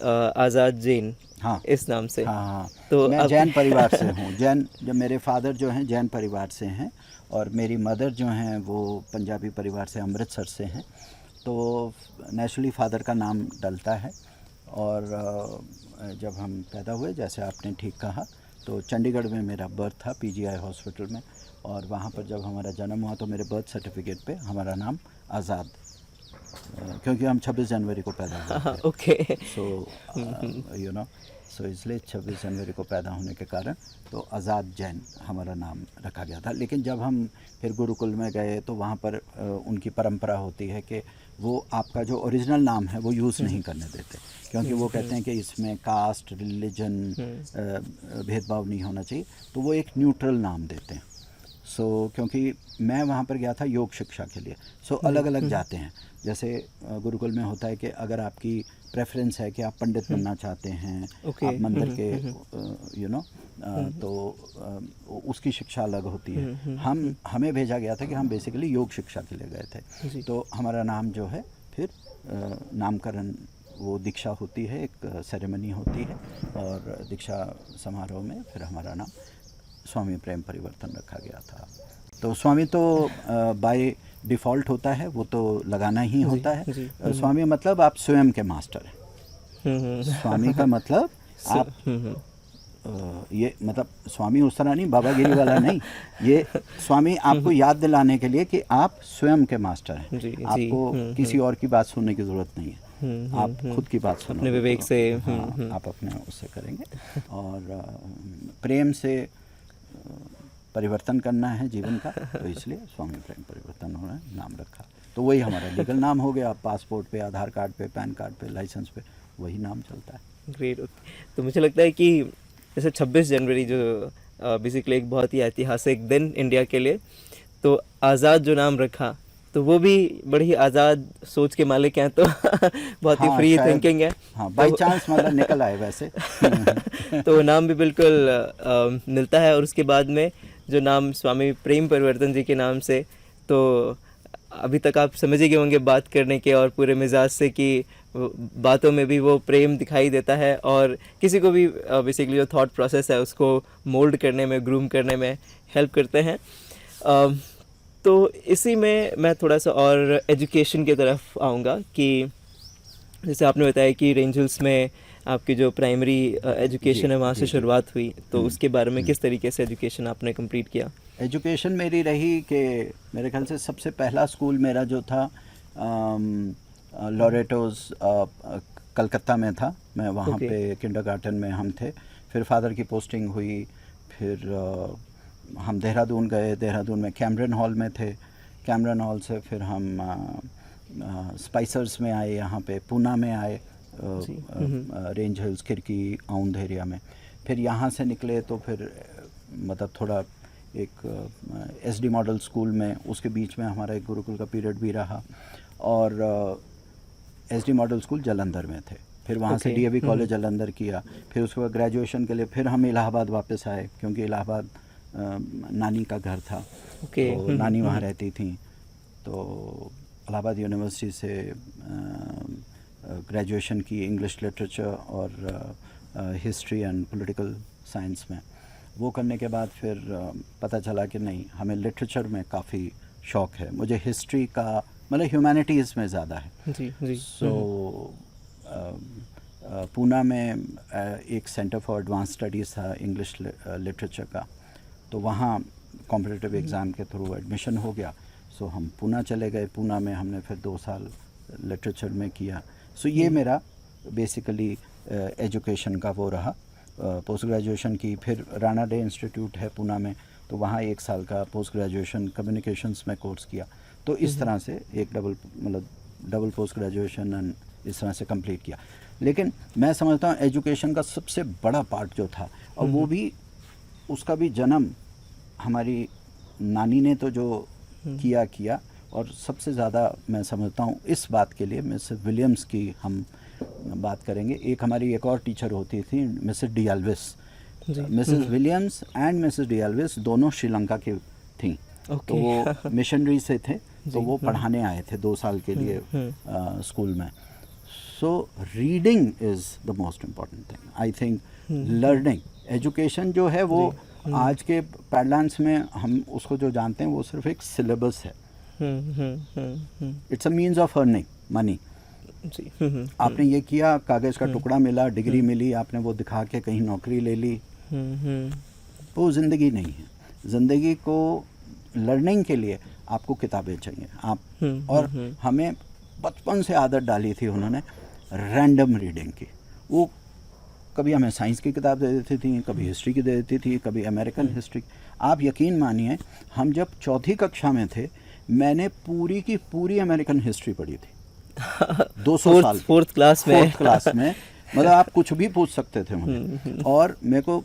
आज़ाद जैन, हाँ, इस नाम से। हाँ हाँ, तो मैं अब जैन परिवार से हूँ। जैन, जब मेरे फादर जो हैं जैन परिवार से हैं, और मेरी मदर जो हैं वो पंजाबी परिवार से, अमृतसर से हैं। तो नेचुरली फादर का नाम डलता है। और जब हम पैदा हुए, जैसे आपने ठीक कहा, तो चंडीगढ़ में मेरा बर्थ था, पीजीआई हॉस्पिटल में, और वहाँ पर जब हमारा जन्म हुआ तो मेरे बर्थ सर्टिफिकेट पे हमारा नाम आज़ाद, क्योंकि हम 26 जनवरी को पैदा हुए थे। ओके। सो यू नो, सो इसलिए 26 जनवरी को पैदा होने के कारण तो आज़ाद जैन हमारा नाम रखा गया था। लेकिन जब हम फिर गुरुकुल में गए तो वहाँ पर उनकी परंपरा होती है कि वो आपका जो ओरिजिनल नाम है वो यूज़ नहीं करने देते, क्योंकि वो कहते हैं कि इसमें कास्ट, रिलीजन, भेदभाव नहीं होना चाहिए, तो वो एक न्यूट्रल नाम देते हैं। सो क्योंकि मैं वहाँ पर गया था योग शिक्षा के लिए, सो अलग अलग जाते हैं। जैसे गुरुकुल में होता है कि अगर आपकी प्रेफरेंस है कि आप पंडित बनना चाहते हैं, आप मंदिर के यू नो, तो उसकी शिक्षा अलग होती है। हमें भेजा गया था कि हम बेसिकली योग शिक्षा के लिए गए थे। तो हमारा नाम जो है फिर नामकरण, वो दीक्षा होती है, एक सेरेमनी होती है, और दीक्षा समारोह में फिर हमारा नाम स्वामी प्रेम परिवर्तन रखा गया था। तो स्वामी तो बाय डिफ़ॉल्ट होता है, वो तो लगाना ही होता है। स्वामी मतलब आप स्वयं के मास्टर हैं। स्वामी का मतलब आप ये मतलब स्वामी उस तरह नहीं, बाबागिरी वाला नहीं, ये स्वामी आपको याद दिलाने के लिए कि आप स्वयं के मास्टर हैं। आपको किसी और की बात सुनने की ज़रूरत नहीं है, आप खुद की बात सुनो, अपने विवेक से। हाँ, आप अपने उससे करेंगे, और प्रेम से परिवर्तन करना है जीवन का, तो इसलिए स्वामी प्रेम परिवर्तन होना नाम रखा। तो वही हमारा लीगल नाम हो गया। पासपोर्ट पे, आधार कार्ड पे, पैन कार्ड पे, लाइसेंस पे वही नाम चलता है। ग्रेट। तो मुझे लगता है कि जैसे 26 जनवरी जो बेसिकली एक बहुत ही ऐतिहासिक दिन इंडिया के लिए, तो आज़ाद जो नाम रखा, तो वो भी बड़ी ही आज़ाद सोच के मालिक हैं, तो बहुत ही फ्री थिंकिंग है। हाँ, बाई चांस मतलब निकल आए वैसे। तो नाम भी बिल्कुल मिलता है। और उसके बाद में जो नाम स्वामी प्रेम परिवर्तन जी के नाम से, तो अभी तक आप समझ ही गए होंगे बात करने के और पूरे मिजाज से कि बातों में भी वो प्रेम दिखाई देता है, और किसी को भी बेसिकली जो थॉट प्रोसेस है उसको मोल्ड करने में, ग्रूम करने में हेल्प करते हैं। तो इसी में मैं थोड़ा सा और एजुकेशन की तरफ आऊँगा कि जैसे आपने बताया कि रेंजल्स में आपकी जो प्राइमरी एजुकेशन है वहाँ से शुरुआत हुई, तो उसके बारे में किस तरीके से एजुकेशन आपने कंप्लीट किया? एजुकेशन मेरी रही कि मेरे ख्याल से सबसे पहला स्कूल मेरा जो था लॉरेटोज कलकत्ता में था। मैं वहाँ पे किंडरगार्टन में हम थे। फिर फादर की पोस्टिंग हुई फिर हम देहरादून गए, देहरादून में कैमरन हॉल में थे, कैमरन हॉल से फिर हम स्पाइसर्स में आए, यहाँ पे पूना में आए, रेंज हिल्स, खिड़की, औंध एरिया में। फिर यहाँ से निकले तो फिर मतलब थोड़ा एक एसडी मॉडल स्कूल में, उसके बीच में हमारा एक गुरुकुल का पीरियड भी रहा, और एसडी मॉडल स्कूल जालंधर में थे। फिर वहाँ से डीएवी कॉलेज जालंधर किया। फिर उसके बाद ग्रेजुएशन के लिए फिर हम इलाहाबाद वापस आए, क्योंकि इलाहाबाद नानी का घर था, तो नानी वहाँ रहती थी। तो इलाहाबाद यूनिवर्सिटी से ग्रेजुएशन की इंग्लिश लिटरेचर और हिस्ट्री एंड पॉलिटिकल साइंस में। वो करने के बाद फिर पता चला कि नहीं, हमें लिटरेचर में काफ़ी शौक़ है। मुझे हिस्ट्री का मतलब ह्यूमैनिटीज़ में ज़्यादा है। जी जी। सो पूना में एक सेंटर फॉर एडवांस स्टडीज़ था इंग्लिश लिटरेचर का, तो वहाँ कॉम्पिटिटिव एग्ज़ाम के थ्रू एडमिशन हो गया। सो हम पूना चले गए। पूना में हमने फिर 2 साल लिटरेचर में किया। सो ये मेरा बेसिकली एजुकेशन का वो रहा। पोस्ट ग्रेजुएशन की, फिर राणा डे इंस्टीट्यूट है पूना में, तो वहाँ 1 साल का पोस्ट ग्रेजुएशन कम्युनिकेशंस में कोर्स किया। तो इस तरह से एक डबल पोस्ट ग्रेजुएशन एंड इस तरह से कंप्लीट किया। लेकिन मैं समझता हूँ एजुकेशन का सबसे बड़ा पार्ट जो था, और वो भी उसका भी जन्म हमारी नानी ने तो जो किया, और सबसे ज़्यादा मैं समझता हूँ इस बात के लिए मिसेस विलियम्स की हम बात करेंगे। एक हमारी एक और टीचर होती थी, Mrs D Elvis. Mrs Williams and Mrs D Elvis दोनों श्रीलंका की थीं। तो वो मिशनरी से थे, तो वो पढ़ाने आए थे 2 साल के लिए स्कूल में। So reading is the most important thing, I think. Learning, education जो है वो आज के पैडलांस में हम उसको जो जानते हैं वो सिर्फ एक सिलेबस है। It's a means of earning money. आपने ये किया, कागज़ का टुकड़ा मिला, डिग्री मिली, आपने वो दिखा के कहीं नौकरी ले ली, वो ज़िंदगी नहीं है। ज़िंदगी को लर्निंग के लिए आपको किताबें चाहिए। आप और हमें बचपन से आदत डाली थी उन्होंने रैंडम रीडिंग की। वो कभी हमें साइंस की किताब दे देती थी, कभी हिस्ट्री की दे देती थी, कभी अमेरिकन हिस्ट्री। आप यकीन मानिए, हम जब 4th कक्षा में थे, मैंने पूरी की पूरी अमेरिकन हिस्ट्री पढ़ी थी। 200 साल, 4th क्लास में। 4th क्लास में मतलब आप कुछ भी पूछ सकते थे मुझे। और मेरे को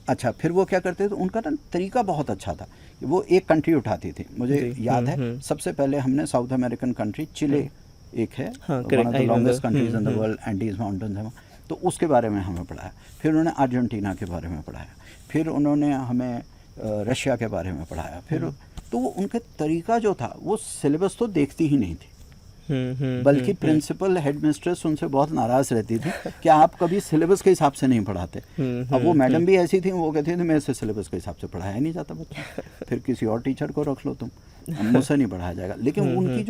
अच्छा, फिर वो क्या करते थे, उनका ना तरीका बहुत अच्छा था। वो एक कंट्री उठाती थी, मुझे याद है सबसे पहले हमने साउथ अमेरिकन कंट्री चिले एक है, one of the longest countries in the world, Andes mountains है, तो उसके बारे में हमें पढ़ाया। फिर उन्होंने अर्जेंटीना के बारे में पढ़ाया, फिर उन्होंने हमें रशिया के बारे में पढ़ाया। फिर तो वो उनका तरीका जो था, वो सिलेबस तो देखती ही नहीं थी, बल्कि प्रिंसिपल हेडमिस्ट्रेस उनसे बहुत नाराज़ रहती थी कि आप कभी सिलेबस के हिसाब से नहीं पढ़ाते। अब वो मैडम भी ऐसी थी, वो कहती थी मेरे से सिलेबस के हिसाब से पढ़ाया नहीं जाता बच्चा, फिर किसी और टीचर को रख लो तुम, मुझसे नहीं पढ़ाया जाएगा। लेकिन उनकी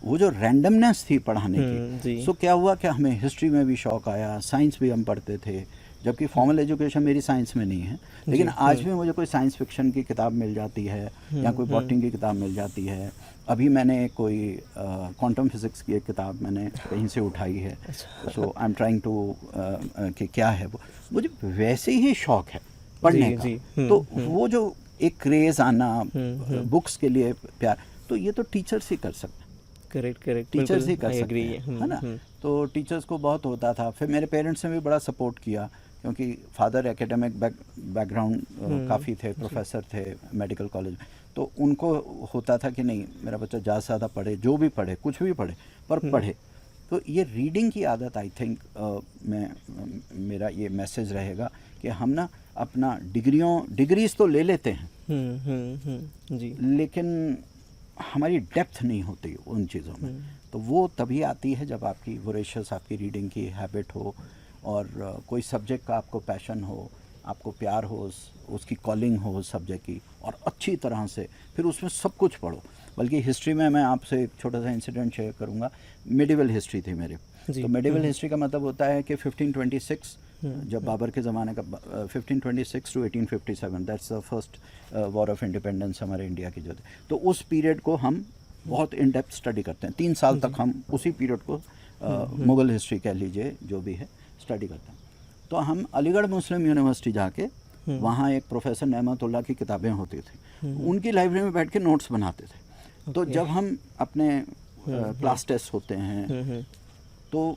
वो जो रैंडमनेस थी पढ़ाने की, सो क्या हुआ कि हमें हिस्ट्री में भी शौक़ आया, साइंस भी हम पढ़ते थे, जबकि फॉर्मल एजुकेशन मेरी साइंस में नहीं है। लेकिन आज भी मुझे कोई साइंस फिक्शन की किताब मिल जाती है, या कोई बॉटनी की किताब मिल जाती है। अभी मैंने कोई क्वांटम फिज़िक्स की एक किताब मैंने कहीं से उठाई है, सो आई एम ट्राइंग टू कि क्या है वो, मुझे वैसे ही शौक़ है पढ़ने का। तो वो जो एक क्रेज़ आना, बुक्स के लिए प्यार, तो ये तो टीचर्स ही कर सकते हैं। करेक्ट, टीचर्स ही कर सकते हैं, है ना। तो टीचर्स को बहुत होता था। फिर मेरे पेरेंट्स ने भी बड़ा सपोर्ट किया, क्योंकि फादर एकेडमिक बैकग्राउंड काफ़ी थे, प्रोफेसर थे मेडिकल कॉलेज में, तो उनको होता था कि नहीं मेरा बच्चा ज़्यादा से ज़्यादा पढ़े, जो भी पढ़े, कुछ भी पढ़े, पर पढ़े। तो ये रीडिंग की आदत आई थिंक मेरा ये मैसेज रहेगा कि हम ना अपना डिग्रीज तो ले लेते हैं, जी, लेकिन हमारी डेप्थ नहीं होती उन चीज़ों में। तो वो तभी आती है जब आपकी वोरेशियस आपकी रीडिंग की हैबिट हो, और कोई सब्जेक्ट का आपको पैशन हो, आपको प्यार हो, उसकी कॉलिंग हो उस सब्जेक्ट की, और अच्छी तरह से फिर उसमें सब कुछ पढ़ो। बल्कि हिस्ट्री में मैं आपसे एक छोटा सा इंसिडेंट शेयर करूँगा। मेडिवल हिस्ट्री थी मेरी, तो मेडिवल हिस्ट्री का मतलब होता है कि 1526 जब बाबर के ज़माने का 1526 to 1857, that's the first war of independence हमारे इंडिया की जो थी। तो उस पीरियड को हम बहुत इन डेप्थ स्टडी करते हैं। 3 साल तक हम उसी पीरियड को मुग़ल हिस्ट्री कह लीजिए जो भी है स्टडी करते हैं। तो हम अलीगढ़ मुस्लिम यूनिवर्सिटी जाके वहाँ एक प्रोफेसर नेमतुल्लाह की किताबें होती थी, उनकी लाइब्रेरी में बैठ के नोट्स बनाते थे। तो जब हम अपने क्लास टेस्ट होते हैं तो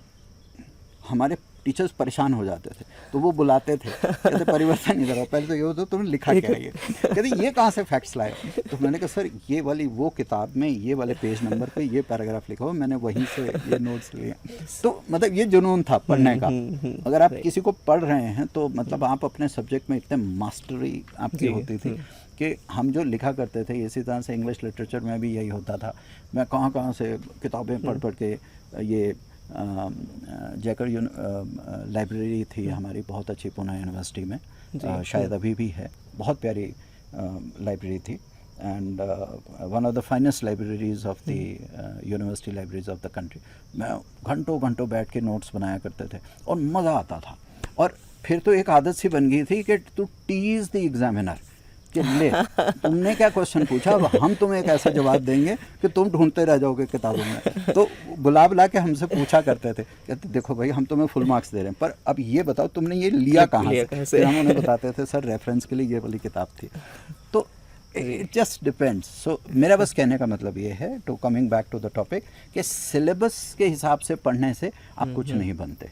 हमारे टीचर्स परेशान हो जाते थे, तो वो बुलाते थे, कहते परिवर्तन इधर आओ, पहले तो ये होता तुमने लिखा क्या है ये, कहते ये कहाँ से फैक्ट्स लाए। तो मैंने कहा सर ये वाली वो किताब में ये वाले पेज नंबर पे ये पैराग्राफ लिखा हुआ, मैंने वहीं से ये नोट्स लिए। तो मतलब ये जुनून था पढ़ने का। अगर आप किसी को पढ़ रहे हैं तो मतलब आप अपने सब्जेक्ट में इतने मास्टरी आपकी होती थी कि हम जो लिखा करते थे, इसी तरह से इंग्लिश लिटरेचर में भी यही होता था। मैं कहाँ से किताबें पढ़ के ये जैकर लाइब्रेरी थी हमारी बहुत अच्छी पुणे यूनिवर्सिटी में, शायद अभी भी है, बहुत प्यारी लाइब्रेरी थी and one of the finest libraries of the university libraries of the country. मैं घंटों घंटों बैठ के नोट्स बनाया करते थे और मज़ा आता था। और फिर तो एक आदत सी बन गई थी कि टू टीज द एग्जामिनर कि ले तुमने क्या क्वेश्चन पूछा, अब हम तुम्हें एक ऐसा जवाब देंगे कि तुम ढूंढते रह जाओगे किताबों में। तो बुला के हमसे पूछा करते थे, कहते देखो भाई हम तुम्हें फुल मार्क्स दे रहे हैं, पर अब ये बताओ तुमने ये लिया कहाँ से। फिर हम उन्हें बताते थे सर रेफरेंस के लिए ये वाली किताब थी। तो इट जस्ट डिपेंड्स। सो मेरा बस कहने का मतलब ये है, to coming back to the topic, कि सिलेबस के हिसाब से पढ़ने से आप कुछ नहीं बनते।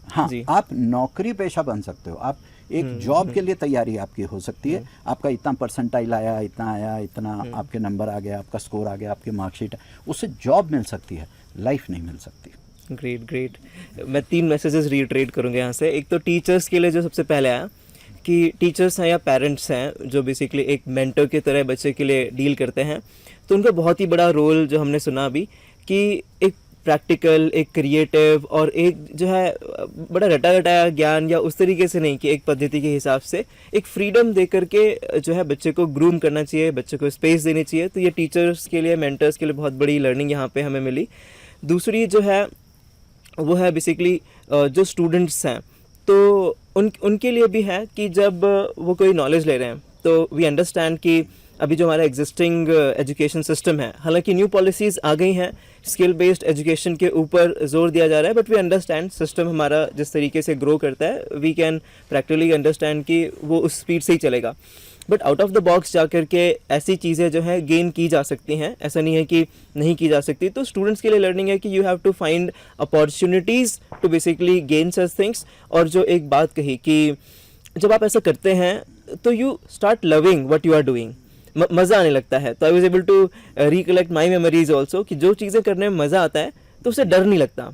हाँ, आप नौकरी पेशा बन सकते हो, आप एक जॉब के लिए तैयारी आपकी हो सकती है। आपका इतना परसेंटाइल आया, इतना आया, इतना आपके नंबर आ गया, आपका स्कोर आ गया, आपकी मार्कशीट, उससे जॉब मिल सकती है, लाइफ नहीं मिल सकती। ग्रेट। मैं 3 मैसेजेस रीट्रेट करूँगा यहाँ से। एक तो टीचर्स के लिए जो सबसे पहले आया कि टीचर्स हैं या पेरेंट्स हैं जो बेसिकली एक मेंटर की तरह बच्चे के लिए डील करते हैं, तो उनका बहुत ही बड़ा रोल जो हमने सुना अभी कि एक प्रैक्टिकल, एक क्रिएटिव और एक जो है बड़ा रटा रटाया ज्ञान या उस तरीके से नहीं कि एक पद्धति के हिसाब से एक फ्रीडम दे करके जो है बच्चे को ग्रूम करना चाहिए, बच्चे को स्पेस देनी चाहिए। तो ये टीचर्स के लिए, मेंटर्स के लिए बहुत बड़ी लर्निंग यहाँ पे हमें मिली। दूसरी जो है वो है बेसिकली जो स्टूडेंट्स हैं तो उनके लिए भी है कि जब वो कोई नॉलेज ले रहे हैं तो वी अंडरस्टैंड कि अभी जो हमारा एग्जिस्टिंग एजुकेशन सिस्टम है, हालांकि न्यू पॉलिसीज़ आ गई हैं, स्किल बेस्ड एजुकेशन के ऊपर जोर दिया जा रहा है, बट वी अंडरस्टैंड सिस्टम हमारा जिस तरीके से ग्रो करता है, वी कैन प्रैक्टिकली अंडरस्टैंड कि वो उस स्पीड से ही चलेगा। But out of the box जा कर के ऐसी चीज़ें जो है गेन की जा सकती हैं, ऐसा नहीं है कि नहीं की जा सकती। तो स्टूडेंट्स के लिए लर्निंग है कि you have to find opportunities to basically gain such things. और जो एक बात कही कि जब आप ऐसा करते हैं तो you start loving what you are doing, मज़ा आने लगता है। तो I was able to recollect my memories also कि जो चीज़ें करने में मज़ा आता है तो उससे डर नहीं लगता।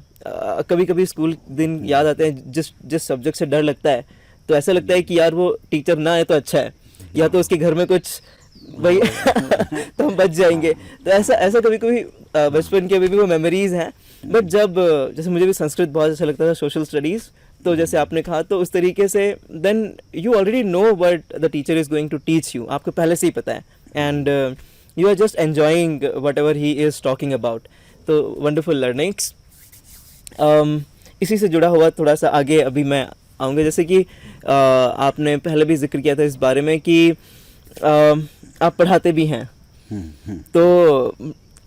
कभी कभी स्कूल दिन याद आते हैं, जिस सब्जेक्ट से डर लगता है तो ऐसा लगता है कि यार वो टीचर ना आए तो अच्छा है, या तो उसके घर में कुछ भाई तो हम बच जाएंगे। तो ऐसा कभी कभी बचपन के अभी भी वो मेमोरीज हैं। बट जब जैसे मुझे भी संस्कृत बहुत अच्छा लगता था, सोशल स्टडीज़, तो जैसे आपने कहा तो उस तरीके से then you already know what the teacher is going to teach you, आपको पहले से ही पता है, and you are just enjoying whatever he is talking about. तो वंडरफुल लर्निंग्स। इसी से जुड़ा हुआ थोड़ा सा आगे अभी मैं आऊँगा, जैसे कि आपने पहले भी जिक्र किया था इस बारे में कि आप पढ़ाते भी हैं, तो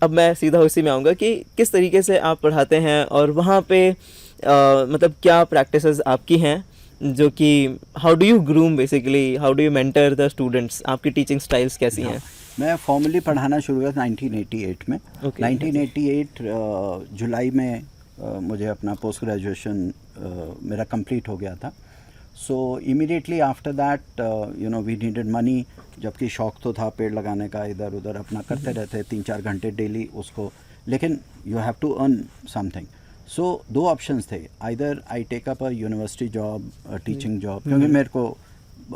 अब मैं सीधा उसी में आऊँगा कि किस तरीके से आप पढ़ाते हैं और वहाँ पे मतलब क्या प्रैक्टिसेस आपकी हैं जो कि how do you groom basically, how do you mentor the students, आपकी टीचिंग स्टाइल्स कैसी हैं? मैं फॉर्मली पढ़ाना शुरू किया 1988 में। 1988 जुलाई में मुझे अपना पोस्ट ग्रेजुएशन मेरा कंप्लीट हो गया था। So immediately after that you know we needed money, जबकि शौक तो था पेड़ लगाने का, इधर उधर अपना करते रहते 3-4 घंटे डेली उसको, लेकिन you have to earn something. So 2 options थे, either I take up a university job, teaching job, क्योंकि मेरे को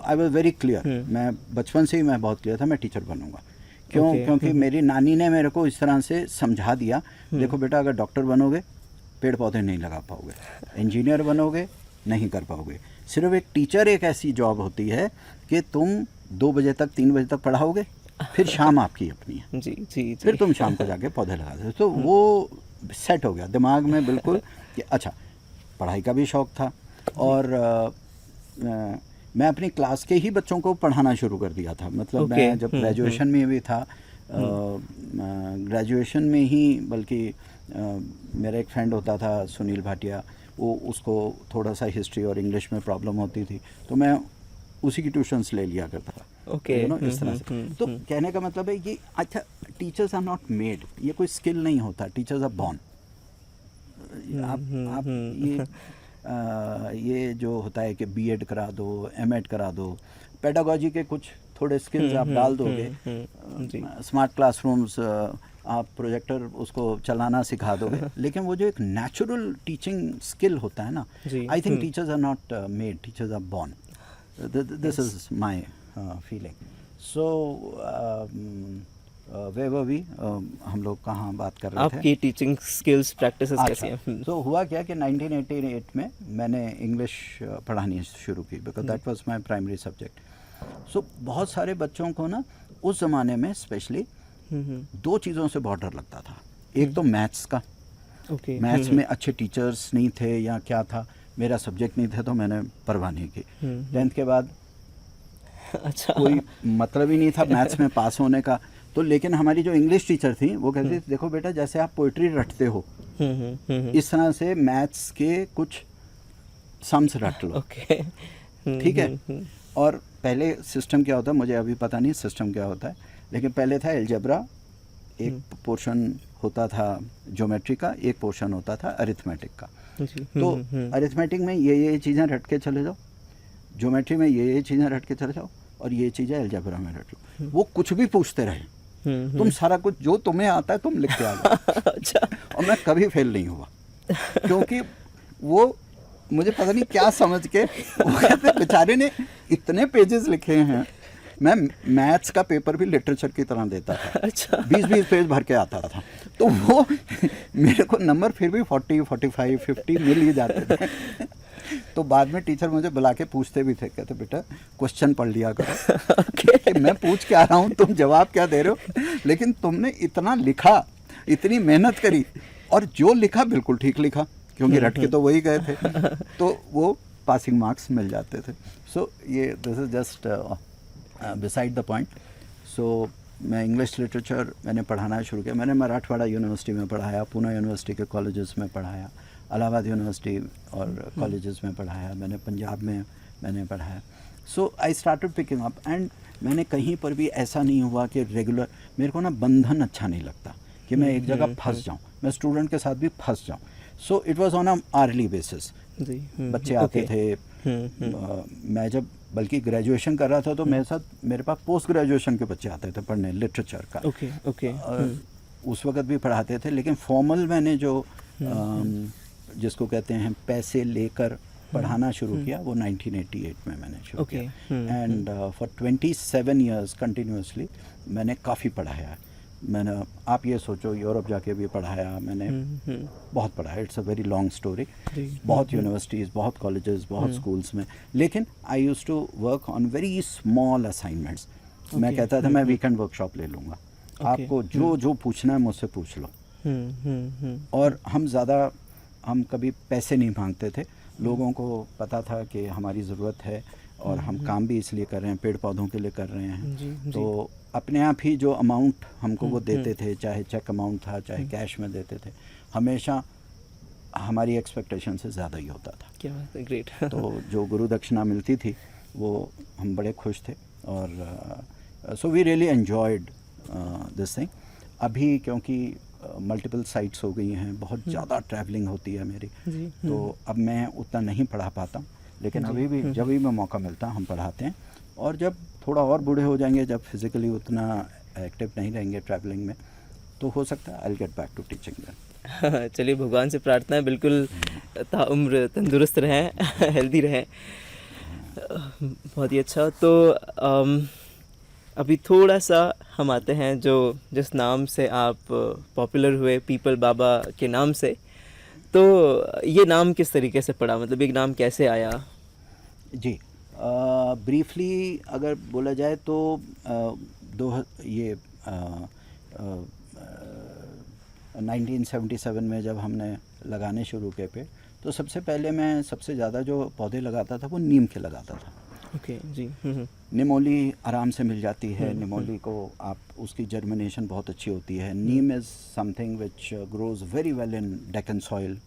आई वॉज वेरी क्लियर, मैं बचपन से ही मैं बहुत क्लियर था मैं टीचर बनूंगा। क्यों? क्योंकि मेरी नानी ने मेरे को इस तरह से समझा दिया, देखो बेटा अगर डॉक्टर बनोगे पेड़ पौधे नहीं लगा पाओगे, इंजीनियर बनोगे नहीं कर पाओगे, सिर्फ एक टीचर एक ऐसी जॉब होती है कि तुम 2 बजे तक 3 बजे तक पढ़ाओगे, फिर शाम आपकी अपनी है, जी, फिर तुम शाम को जाके पौधे लगा दो। तो वो सेट हो गया दिमाग में बिल्कुल कि अच्छा, पढ़ाई का भी शौक़ था और मैं अपनी क्लास के ही बच्चों को पढ़ाना शुरू कर दिया था। मतलब मैं जब ग्रेजुएशन में भी था, ग्रेजुएशन में ही बल्कि मेरा एक फ्रेंड होता था सुनील भाटिया, वो उसको थोड़ा सा हिस्ट्री और इंग्लिश में प्रॉब्लम होती थी, तो मैं उसी की ट्यूशन्स ले लिया करता था। Okay. You know, इस तरह से। तो कहने का मतलब है कि अच्छा, टीचर्स आर नॉट मेड, ये कोई स्किल नहीं होता, टीचर्स आर बॉर्न। आप ये जो होता है कि बीएड करा दो, एमएड करा दो, पेडागोजी के कुछ थोड़े स्किल्स आप डाल दोगे, जी। स्मार्ट क्लासरूम्स, आप प्रोजेक्टर उसको चलाना सिखा दोगे, लेकिन वो जो एक नेचुरल टीचिंग स्किल होता है ना, जी, I think teachers are not made, teachers are born. This is my feeling. So where were we, हम लोग कहाँ बात कर रहे थे? आपकी टीचिंग स्किल्स प्रैक्टिसेस कैसी हैं? तो हुआ क्या कि 1988 में मैंने इंग्लिश पढ़ानी शुरू की, because that was my primary subject. So बहुत सारे बच्चों को ना उस ज़माने में स्पेशली दो चीज़ों से बहुत डर लगता था। एक तो मैथ्स का, ओके। मैथ्स में अच्छे टीचर्स नहीं थे या क्या था, मेरा सब्जेक्ट नहीं था, तो मैंने परवाह नहीं की। 10th के बाद अच्छा। कोई मतलब ही नहीं था मैथ्स में पास होने का। तो लेकिन हमारी जो इंग्लिश टीचर थी वो कहती थी, देखो बेटा, जैसे आप पोइट्री रटते हो इस तरह से मैथ्स के कुछ सम्स रट लो। ओके। ठीक है। और पहले सिस्टम क्या होता है, मुझे अभी पता नहीं सिस्टम क्या होता है, लेकिन पहले था अलजेब्रा, एक पोर्शन होता था ज्योमेट्री का, एक पोर्शन होता था अरिथमेटिक का। तो अरिथमेटिक में ये चीज़ें रट के चले जाओ, ज्योमेट्री में ये चीज़ें रट के चले जाओ, और ये चीज़ें अलजेब्रा में रट लो। वो कुछ भी पूछते रहे, तुम सारा कुछ जो तुम्हें आता है तुम लिख के आ जाओ। अच्छा। और मैं कभी फेल नहीं हुआ, क्योंकि वो मुझे पता नहीं क्या समझ के, वो कहते बेचारे ने इतने पेजेस लिखे हैं। मैं मैथ्स का पेपर भी लिटरेचर की तरह देता था। अच्छा। 20-20 पेज भर के आता था, तो वो मेरे को नंबर फिर भी 40, 45, 50 मिल ही जाते थे। तो बाद में टीचर मुझे बुला के पूछते भी थे, कहते बेटा क्वेश्चन पढ़ लिया करो। कि मैं पूछ क्या रहा हूँ, तुम जवाब क्या दे रहे हो, लेकिन तुमने इतना लिखा, इतनी मेहनत करी, और जो लिखा बिल्कुल ठीक लिखा, क्योंकि रट के तो वही गए थे, तो वो पासिंग मार्क्स मिल जाते थे। सो ये this is just beside the point. So मैं इंग्लिश लिटरेचर मैंने पढ़ाना शुरू किया। मैंने मराठवाड़ा यूनिवर्सिटी में पढ़ाया, पूना यूनिवर्सिटी के कॉलेजेस में पढ़ाया, इलाहाबाद यूनिवर्सिटी और कॉलेजेस में पढ़ाया, मैंने पंजाब में मैंने पढ़ाया। So I started picking up, and मैंने कहीं पर भी ऐसा नहीं हुआ कि रेगुलर, मेरे को ना बंधन अच्छा नहीं लगता कि मैं एक जगह फंस जाऊँ, मैं स्टूडेंट के साथ भी फंस जाऊँ। सो it was on a hourly basis. बच्चे आते थे, मैं जब बल्कि ग्रेजुएशन कर रहा था तो मेरे साथ, मेरे पास पोस्ट ग्रेजुएशन के बच्चे आते थे पढ़ने लिटरेचर का। ओके। उस वक्त भी पढ़ाते थे, लेकिन फॉर्मल मैंने जो जिसको कहते हैं पैसे लेकर पढ़ाना शुरू किया, वो 1988 में मैंने शुरू किया। एंड फॉर 27 ईयर्स कंटिन्यूसली मैंने काफ़ी पढ़ाया है। मैंने, आप ये सोचो, यूरोप जाके भी पढ़ाया मैंने, बहुत पढ़ाया। It's a very long story. बहुत यूनिवर्सिटीज़, बहुत कॉलेजेस, बहुत स्कूल्स में, लेकिन I used to work on very small assignments. मैं कहता था मैं वीकेंड वर्कशॉप ले लूँगा, आपको जो जो पूछना है मुझसे पूछ लो। और हम कभी पैसे नहीं मांगते थे। लोगों को पता था कि हमारी ज़रूरत है, और हम काम भी इसलिए कर रहे हैं, पेड़ पौधों के लिए कर रहे हैं। तो अपने आप ही जो अमाउंट हमको वो देते थे, चाहे चेक अमाउंट था, चाहे कैश में देते थे, हमेशा हमारी एक्सपेक्टेशन से ज़्यादा ही होता था। क्या बात है, ग्रेट। तो जो गुरु दक्षिणा मिलती थी वो हम बड़े खुश थे, और so we really enjoyed this thing. अभी क्योंकि मल्टीपल साइट्स हो गई हैं, बहुत ज़्यादा ट्रैवलिंग होती है मेरी, तो अब मैं उतना नहीं पढ़ा पाता, लेकिन अभी भी जब भी मैं मौका मिलता हम पढ़ाते हैं। और जब थोड़ा और बूढ़े हो जाएंगे, जब फिज़िकली उतना एक्टिव नहीं रहेंगे ट्रैवलिंग में, तो हो सकता है I will get back to teaching then. चलिए, भगवान से प्रार्थना है बिल्कुल ताउम्र तंदुरुस्त रहें, हेल्दी रहें। बहुत ही अच्छा। तो अभी थोड़ा सा हम आते हैं जो जिस नाम से आप पॉपुलर हुए, पीपल बाबा के नाम से, तो ये नाम किस तरीके से पड़ा, मतलब एक नाम कैसे आया? जी, ब्रीफली अगर बोला जाए तो ये 1977 में जब हमने लगाने शुरू किए पेड़, तो सबसे पहले मैं सबसे ज़्यादा जो पौधे लगाता था वो नीम के लगाता था। ओके जी। निमोली आराम से मिल जाती है, निमोली को आप, उसकी जर्मिनेशन बहुत अच्छी होती है। Neem is something which grows very well in Deccan soil,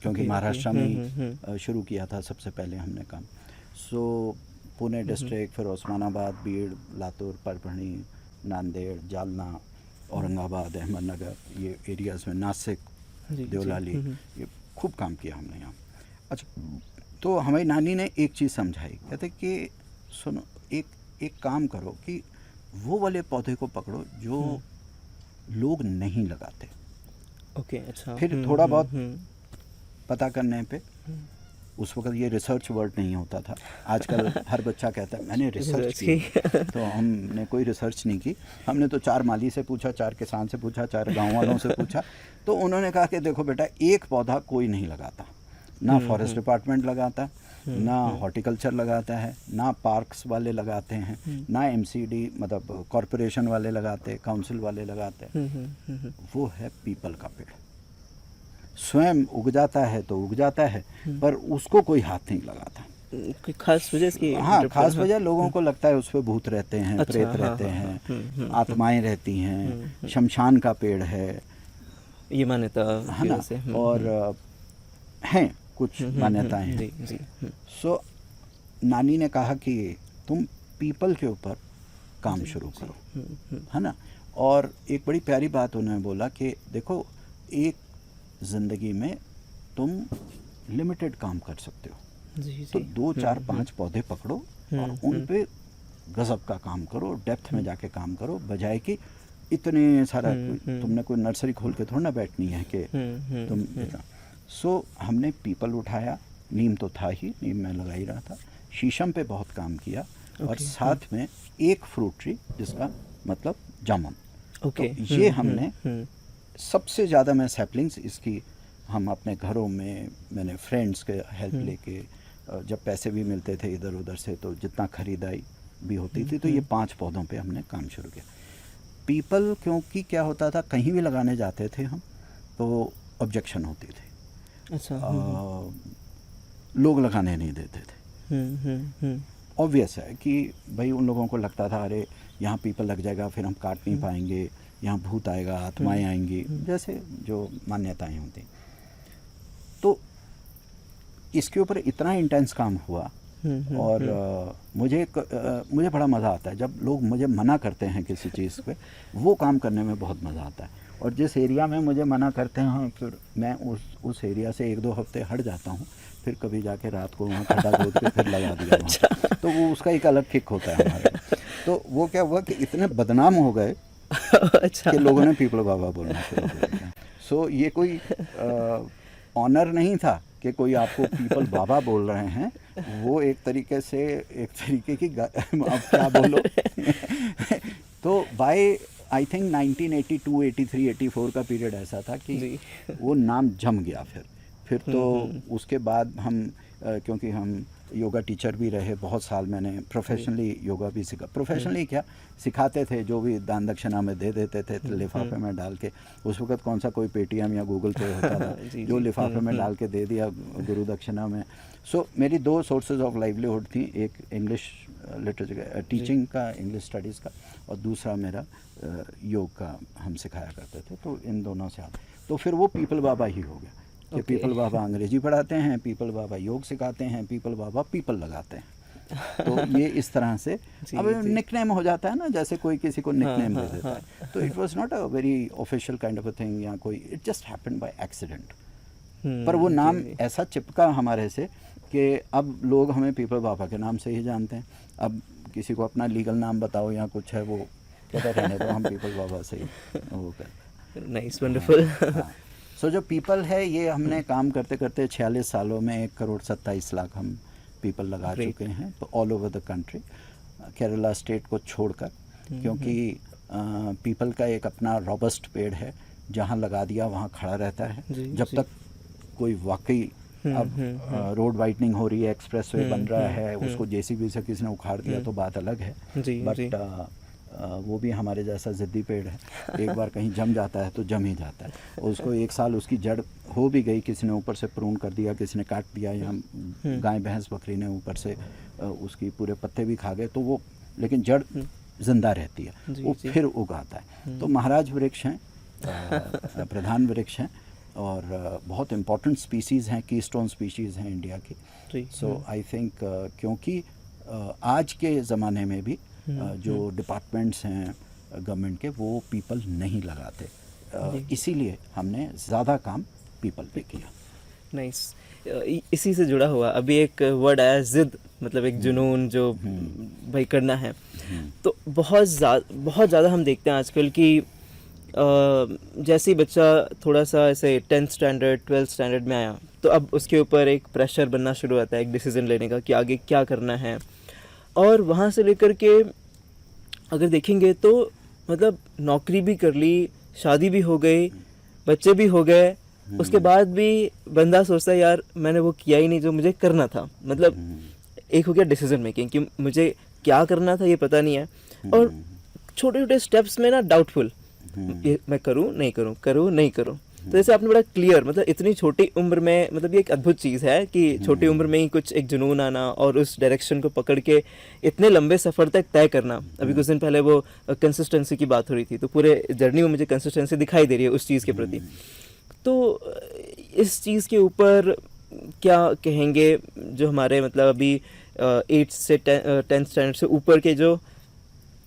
क्योंकि महाराष्ट्र में शुरू किया था सबसे पहले हमने काम। सो पुणे डिस्ट्रिक्ट, फिर उस्मानाबाद, बीड़, लातूर, परभणी, नांदेड़, जालना, औरंगाबाद, अहमदनगर, ये एरियाज़ में, नासिक, जी, देवलाली, ये खूब काम किया हमने यहाँ। अच्छा, तो हमारी नानी ने एक चीज़ समझाई, कहते कि सुनो, एक काम करो कि वो वाले पौधे को पकड़ो जो लोग नहीं लगाते। ओके, अच्छा। फिर थोड़ा बहुत पता करने पे, उस वक्त ये रिसर्च वर्ड नहीं होता था, आजकल हर बच्चा कहता है मैंने रिसर्च की। तो हमने कोई रिसर्च नहीं की, हमने तो 4 माली से पूछा, 4 किसान से पूछा, 4 गाँव वालों से पूछा। तो उन्होंने कहा कि देखो बेटा, एक पौधा कोई नहीं लगाता, ना फॉरेस्ट डिपार्टमेंट लगाता, ना हॉर्टिकल्चर लगाता है, ना पार्क्स वाले लगाते हैं, ना एमसीडी मतलब कॉरपोरेशन वाले लगाते, काउंसिल वाले लगाते, वो है पीपल का पेड़। स्वयं उग जाता है तो उग जाता है, पर उसको कोई हाथ नहीं लगाता। कोई खास वजह इसकी? हाँ, खास वजह लोगों को लगता है उस पे भूत रहते हैं, अच्छा, प्रेत रहते हैं, आत्माएं रहती हैं, शमशान का पेड़ है, ये मान्यता है ना, और हैं कुछ मान्यताएं हैं। जी, जी। सो नानी ने कहा कि तुम पीपल के ऊपर काम शुरू करो, है ना। और एक बड़ी प्यारी बात उन्होंने बोला कि देखो, एक ज़िंदगी में तुम लिमिटेड काम कर सकते हो, जी, तो जी। 2, 4, 5 पौधे पकड़ो और उन पे गज़ब का काम करो, डेप्थ में जाके काम करो, बजाय कि इतने सारा तुमने कोई नर्सरी खोल के थोड़ा ना बैठनी है कि तुम इतना। सो हमने पीपल उठाया, नीम तो था ही, नीम में लगा ही रहा था, शीशम पे बहुत काम किया, और साथ में एक फ्रूट ट्री जिसका मतलब जामुन। ओके, तो ये हमने सबसे ज़्यादा, मैं सैपलिंग्स इसकी हम अपने घरों में, मैंने फ्रेंड्स के हेल्प लेके, जब पैसे भी मिलते थे इधर उधर से, तो जितना खरीदाई भी होती थी, तो ये 5 पौधों पे हमने काम शुरू किया। पीपल क्योंकि क्या होता था, कहीं भी लगाने जाते थे हम तो ऑब्जेक्शन होती थी, अच्छा। लोग लगाने नहीं देते थे। ऑब्वियस है कि भाई उन लोगों को लगता था अरे यहाँ पीपल लग जाएगा, फिर हम काट नहीं पाएंगे, यहाँ भूत आएगा, आत्माएं आएंगी, जैसे जो मान्यताएं होती। तो इसके ऊपर इतना इंटेंस काम हुआ, और मुझे बड़ा मज़ा आता है जब लोग मुझे मना करते हैं किसी चीज़ पे, वो काम करने में बहुत मज़ा आता है। और जिस एरिया में मुझे मना करते हैं, फिर मैं उस एरिया से 1-2 हफ्ते हट जाता हूँ, फिर कभी जाके रात को वहाँ खड्डा खोद के फिर लगा दिया वहाँ। तो वो उसका एक अलग किक होता है हमारे को। तो वो क्या हुआ कि इतने बदनाम हो गए अच्छा, कि लोगों ने पीपल बाबा बोलना शुरू कर दिया। सो ये कोई ऑनर नहीं था कि कोई आपको पीपल बाबा बोल रहे हैं, वो एक तरीके की आप क्या बोलो। तो बाय आई थिंक 1982, 83, 84 का पीरियड ऐसा था कि वो नाम जम गया। फिर तो उसके बाद हम क्योंकि हम योगा टीचर भी रहे बहुत साल, मैंने प्रोफेशनली योगा भी सीखा। प्रोफेशनली क्या सिखाते थे, जो भी दान दक्षिणा में दे देते थे लिफाफे में डाल के। उस वक्त कौन सा कोई पेटीएम या गूगल पे होता था, जो लिफाफे में डाल के दे दिया गुरु दक्षिणा में। सो मेरी 2 सोर्सेज ऑफ लाइवलीहुड थी, एक इंग्लिश लिटरेचर टीचिंग का, इंग्लिश स्टडीज़ का, और दूसरा मेरा योग का हम सिखाया करते थे। तो इन दोनों से तो फिर वो पीपल बाबा ही हो गया कि पीपल बाबा अंग्रेजी पढ़ाते हैं, पीपल बाबा योग सिखाते हैं, पीपल बाबा पीपल लगाते हैं। तो ये इस तरह से अब निकनेम हो जाता है ना, जैसे कोई किसी को निकनेम दे देता है। तो it was not a very official kind of a thing, या कोई, it just happened by accident. पर वो नाम ऐसा चिपका हमारे से कि अब लोग हमें पीपल बाबा के नाम से ही जानते हैं। अब किसी को अपना लीगल नाम बताओ या कुछ है, वो कहता रहने दो, हम पीपल बाबा से ही वो करते। Nice, wonderful. सो जो पीपल है, ये हमने काम करते करते 46 सालों में 1,27,00,000 हम पीपल लगा चुके हैं, तो all over the country, Kerala state को छोड़कर, क्योंकि पीपल का एक अपना रॉबस्ट पेड़ है, जहाँ लगा दिया वहाँ खड़ा रहता है जब तक कोई वाकई। अब रोड वाइडनिंग हो रही है, एक्सप्रेसवे बन रहा है, उसको जेसीबी से किसी ने उखाड़ दिया तो बात अलग है, बट वो भी हमारे जैसा ज़िद्दी पेड़ है, एक बार कहीं जम जाता है तो जम ही जाता है। उसको 1 साल उसकी जड़ हो भी गई, किसी ने ऊपर से प्रून कर दिया, किसी ने काट दिया, या गाय भैंस बकरी ने ऊपर से उसकी पूरे पत्ते भी खा गए, तो वो, लेकिन जड़ जिंदा रहती है, वो फिर उगाता है। तो महाराज वृक्ष हैं, प्रधान वृक्ष हैं, और बहुत इम्पोर्टेंट स्पीसीज़ हैं, कीस्टोन स्पीशीज़ हैं इंडिया की। सो आई थिंक क्योंकि आज के ज़माने में भी जो डिपार्टमेंट्स हैं गवर्नमेंट के वो पीपल नहीं लगाते, इसीलिए हमने ज़्यादा काम पीपल पे किया। नाइस। इसी से जुड़ा हुआ अभी एक वर्ड आया, जिद, मतलब एक जुनून जो भाई करना है। तो बहुत ज़्यादा हम देखते हैं आजकल कि जैसे ही बच्चा थोड़ा सा ऐसे 10th स्टैंडर्ड 12th स्टैंडर्ड में आया तो अब उसके ऊपर एक प्रेशर बनना शुरू होता है एक डिसीज़न लेने का कि आगे क्या करना है। और वहाँ से लेकर के अगर देखेंगे तो मतलब नौकरी भी कर ली, शादी भी हो गई, बच्चे भी हो गए, उसके बाद भी बंदा सोचता है यार मैंने वो किया ही नहीं जो मुझे करना था। मतलब एक हो गया डिसीजन मेकिंग कि मुझे क्या करना था ये पता नहीं है, और छोटे छोटे स्टेप्स में ना डाउटफुल, ये मैं करूँ नहीं करूँ, करूँ नहीं करूँ। तो जैसे आपने बड़ा क्लियर, मतलब इतनी छोटी उम्र में, मतलब ये एक अद्भुत चीज़ है कि छोटी उम्र में ही कुछ एक जुनून आना और उस डायरेक्शन को पकड़ के इतने लंबे सफ़र तक तय करना। अभी कुछ दिन पहले वो कंसिस्टेंसी की बात हो रही थी, तो पूरे जर्नी में मुझे कंसिस्टेंसी दिखाई दे रही है उस चीज़ के प्रति। तो इस चीज़ के ऊपर क्या कहेंगे जो हमारे मतलब अभी 8th से 10th स्टैंडर्ड से ऊपर के जो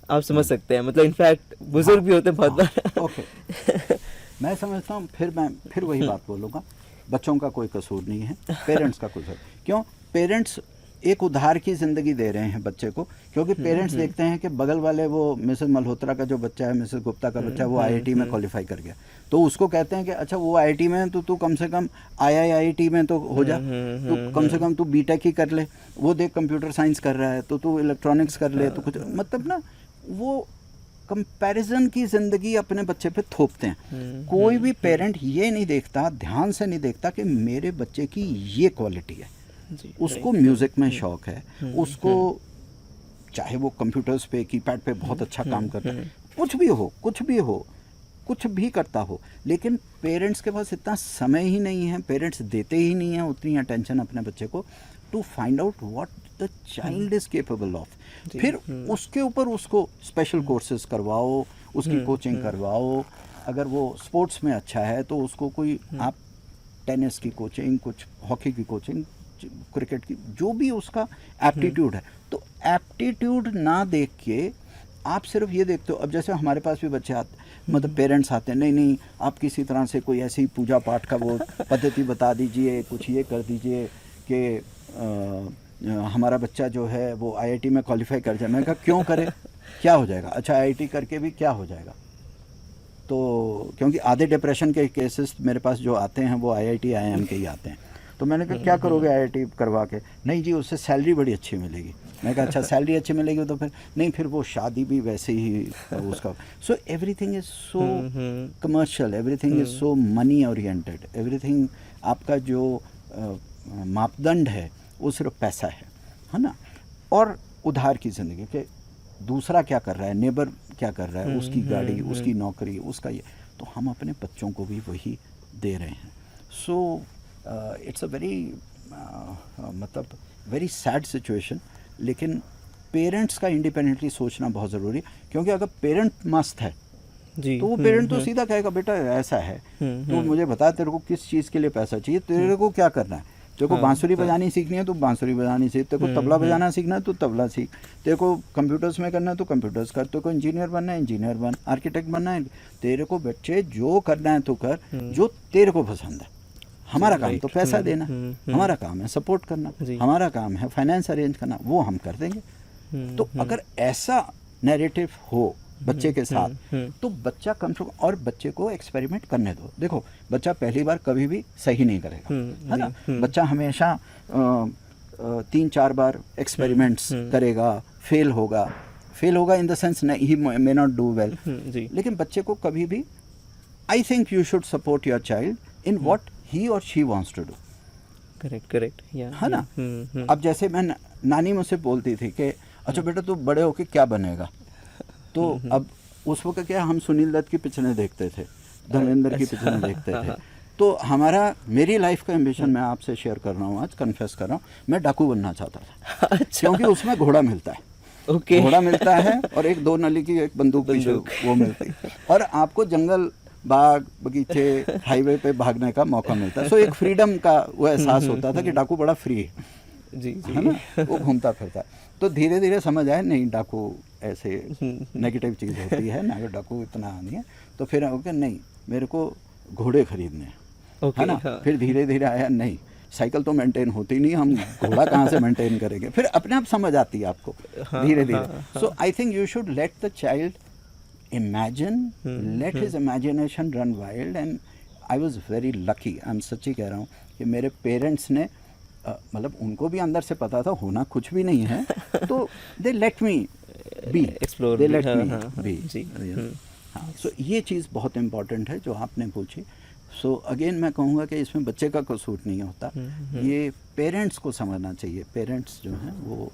आप समझ सकते हैं, मतलब इनफैक्ट बुजुर्ग भी होते हैं बहुत बार। ओके मैं समझता हूँ, फिर वही बात बोलूँगा, बच्चों का कोई कसूर नहीं है, पेरेंट्स का कसूर। क्यों? पेरेंट्स एक उधार की ज़िंदगी दे रहे हैं बच्चे को, क्योंकि पेरेंट्स देखते हैं कि बगल वाले वो मिसेस मल्होत्रा का जो बच्चा है, मिसेस गुप्ता का बच्चा, वो IIT में क्वालिफाई कर गया, तो उसको कहते हैं कि अच्छा वो IIT में है तो तू कम से कम IIT में तो हो जा, तू कम से कम तू BTech ही कर ले, वो देख कंप्यूटर साइंस कर रहा है तो तू इलेक्ट्रॉनिक्स कर ले, तो कुछ मतलब ना वो कंपैरिजन की ज़िंदगी अपने बच्चे पे थोपते हैं। कोई भी पेरेंट ये नहीं देखता, ध्यान से नहीं देखता कि मेरे बच्चे की ये क्वालिटी है, उसको म्यूज़िक में शौक़ है, उसको चाहे वो कंप्यूटर्स पे कीपैड पे बहुत अच्छा काम करता है, कुछ भी करता हो, लेकिन पेरेंट्स के पास इतना समय ही नहीं है, पेरेंट्स देते ही नहीं है उतनी अटेंशन अपने बच्चे को to find out what the child is capable of. फिर उसके ऊपर उसको स्पेशल कोर्सेज करवाओ, उसकी कोचिंग करवाओ। अगर वो स्पोर्ट्स में अच्छा है तो उसको कोई आप टेनिस की कोचिंग, कुछ हॉकी की कोचिंग, क्रिकेट की, जो भी उसका एप्टीट्यूड है, तो एप्टीट्यूड ना देख के आप सिर्फ ये देखते हो। अब जैसे हमारे पास भी बच्चे आते, मतलब पेरेंट्स आते हैं, नहीं आप किसी तरह से कोई ऐसी पूजा पाठ का वो पद्धति बता दीजिए, कुछ ये कर दीजिए कि हमारा बच्चा जो है वो IIT में क्वालिफाई कर जाए। मैंने कहा क्यों करे, क्या हो जाएगा? अच्छा IIT करके भी क्या हो जाएगा? तो क्योंकि आधे डिप्रेशन के केसेस मेरे पास जो आते हैं वो IIT IIM के ही आते हैं। तो मैंने कहा क्या करोगे IIT करवा के? नहीं जी उससे सैलरी बड़ी अच्छी मिलेगी। मैंने कहा अच्छा सैलरी अच्छी मिलेगी तो फिर नहीं, फिर वो शादी भी वैसे ही उसका। So everything is so commercial, everything is so money oriented, everything आपका जो मापदंड है वो सिर्फ पैसा है ना, और उधार की ज़िंदगी के दूसरा क्या कर रहा है, नेबर क्या कर रहा है, उसकी गाड़ी, उसकी नौकरी, उसका ये, तो हम अपने बच्चों को भी वही दे रहे हैं। सो इट्स अ वेरी मतलब वेरी सैड सिचुएशन, लेकिन पेरेंट्स का इंडिपेंडेंटली सोचना बहुत ज़रूरी है, क्योंकि अगर पेरेंट मस्त है जी, तो वो पेरेंट तो सीधा कहेगा बेटा ऐसा है, तो मुझे बता तेरे को किस चीज़ के लिए पैसा चाहिए, तेरे को क्या करना है, तेरे को बांसुरी बजानी सीखनी है तो बांसुरी बजानी सीख, तेरे को तबला बजाना सीखना है तो तबला सीख, तेरे को कंप्यूटर्स में करना है तो कंप्यूटर्स कर, तेरे को इंजीनियर बनना है इंजीनियर बन, आर्किटेक्ट बनना है, तेरे को बच्चे जो करना है तो कर, जो तेरे को पसंद है। हमारा काम तो पैसा देना, हमारा काम है सपोर्ट करना, हमारा काम है फाइनेंस अरेंज करना, वो हम कर देंगे। तो अगर ऐसा नैरेटिव हो बच्चे के साथ, तो बच्चा कम से कम, और बच्चे को एक्सपेरिमेंट करने दो। देखो बच्चा पहली बार कभी भी सही नहीं करेगा, है ना, बच्चा हमेशा 3-4 बार एक्सपेरिमेंट्स करेगा, फेल होगा in the sense he may not do well, लेकिन बच्चे को कभी भी I think you should support your child in what he और she wants to do. Correct है ना। अब जैसे मैं नानी मुझसे बोलती थी कि अच्छा बेटा तू बड़े होके क्या बनेगा, तो अब उस वक्त क्या हम सुनील दत्त की पिक्चरें देखते थे, धर्मेंद्र की पिक्चरें देखते थे, तो मेरी लाइफ का एम्बिशन मैं आपसे शेयर कर रहा हूँ, आज कन्फेस कर रहा हूँ, मैं डाकू बनना चाहता था। अच्छा। क्योंकि उसमें घोड़ा मिलता है, घोड़ा मिलता है और एक 2 नली की एक बंदूक वो मिलती है, और आपको जंगल, बाग, बगीचे, हाईवे पे भागने का मौका मिलता है। सो एक फ्रीडम का वो एहसास होता था कि डाकू बड़ा फ्री है, है ना, वो घूमता फिरता है। तो धीरे धीरे समझ आया नहीं डाकू ऐसे नेगेटिव चीज़ होती है ना, डाकू इतना नहीं है। तो फिर ओके नहीं मेरे को घोड़े खरीदने हैं, है ना। हाँ। फिर धीरे धीरे आया नहीं साइकिल तो मेंटेन होती नहीं, हम घोड़ा कहाँ से मेंटेन करेंगे। फिर अपने आप समझ आती है आपको धीरे धीरे। So I think you should let the child imagine, let his imagination run wild. And I was very lucky, I am सच्ची कह रहा हूँ कि मेरे पेरेंट्स ने मतलब उनको भी अंदर से पता था होना कुछ भी नहीं है, तो दे लेट मी बी, एक्सप्लोर, दे लेट मी हाँ, बी। जी। हाँ, सो ये चीज़ बहुत इम्पॉर्टेंट है जो आपने पूछी। सो अगेन मैं कहूँगा कि इसमें बच्चे का कसूर नहीं होता, ये पेरेंट्स को समझना चाहिए। पेरेंट्स जो हैं वो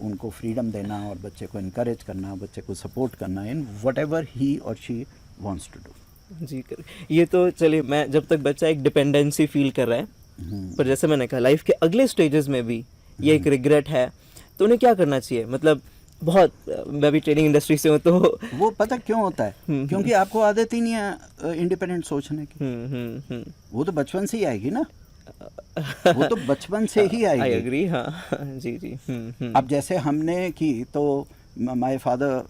उनको फ्रीडम देना और बच्चे को इनकरेज करना, बच्चे को सपोर्ट करना इन वट एवर ही और शी वॉन्ट्स टू डू। जी कर ये तो चलिए, मैं जब तक बच्चा एक डिपेंडेंसी फील कर रहा है, पर जैसे मैंने कहा लाइफ के अगले स्टेजेस में भी ये एक रिग्रेट है, तो उन्हें क्या करना चाहिए? मतलब बहुत, मैं भी ट्रेनिंग इंडस्ट्री से हूँ तो वो पता क्यों होता है, क्योंकि आपको आदत ही नहीं है इंडिपेंडेंट सोचने की। वो तो बचपन से ही आएगी ना, वो तो बचपन से ही आई आएगी। एग्री, हाँ जी जी। अब जैसे हमने की तो my father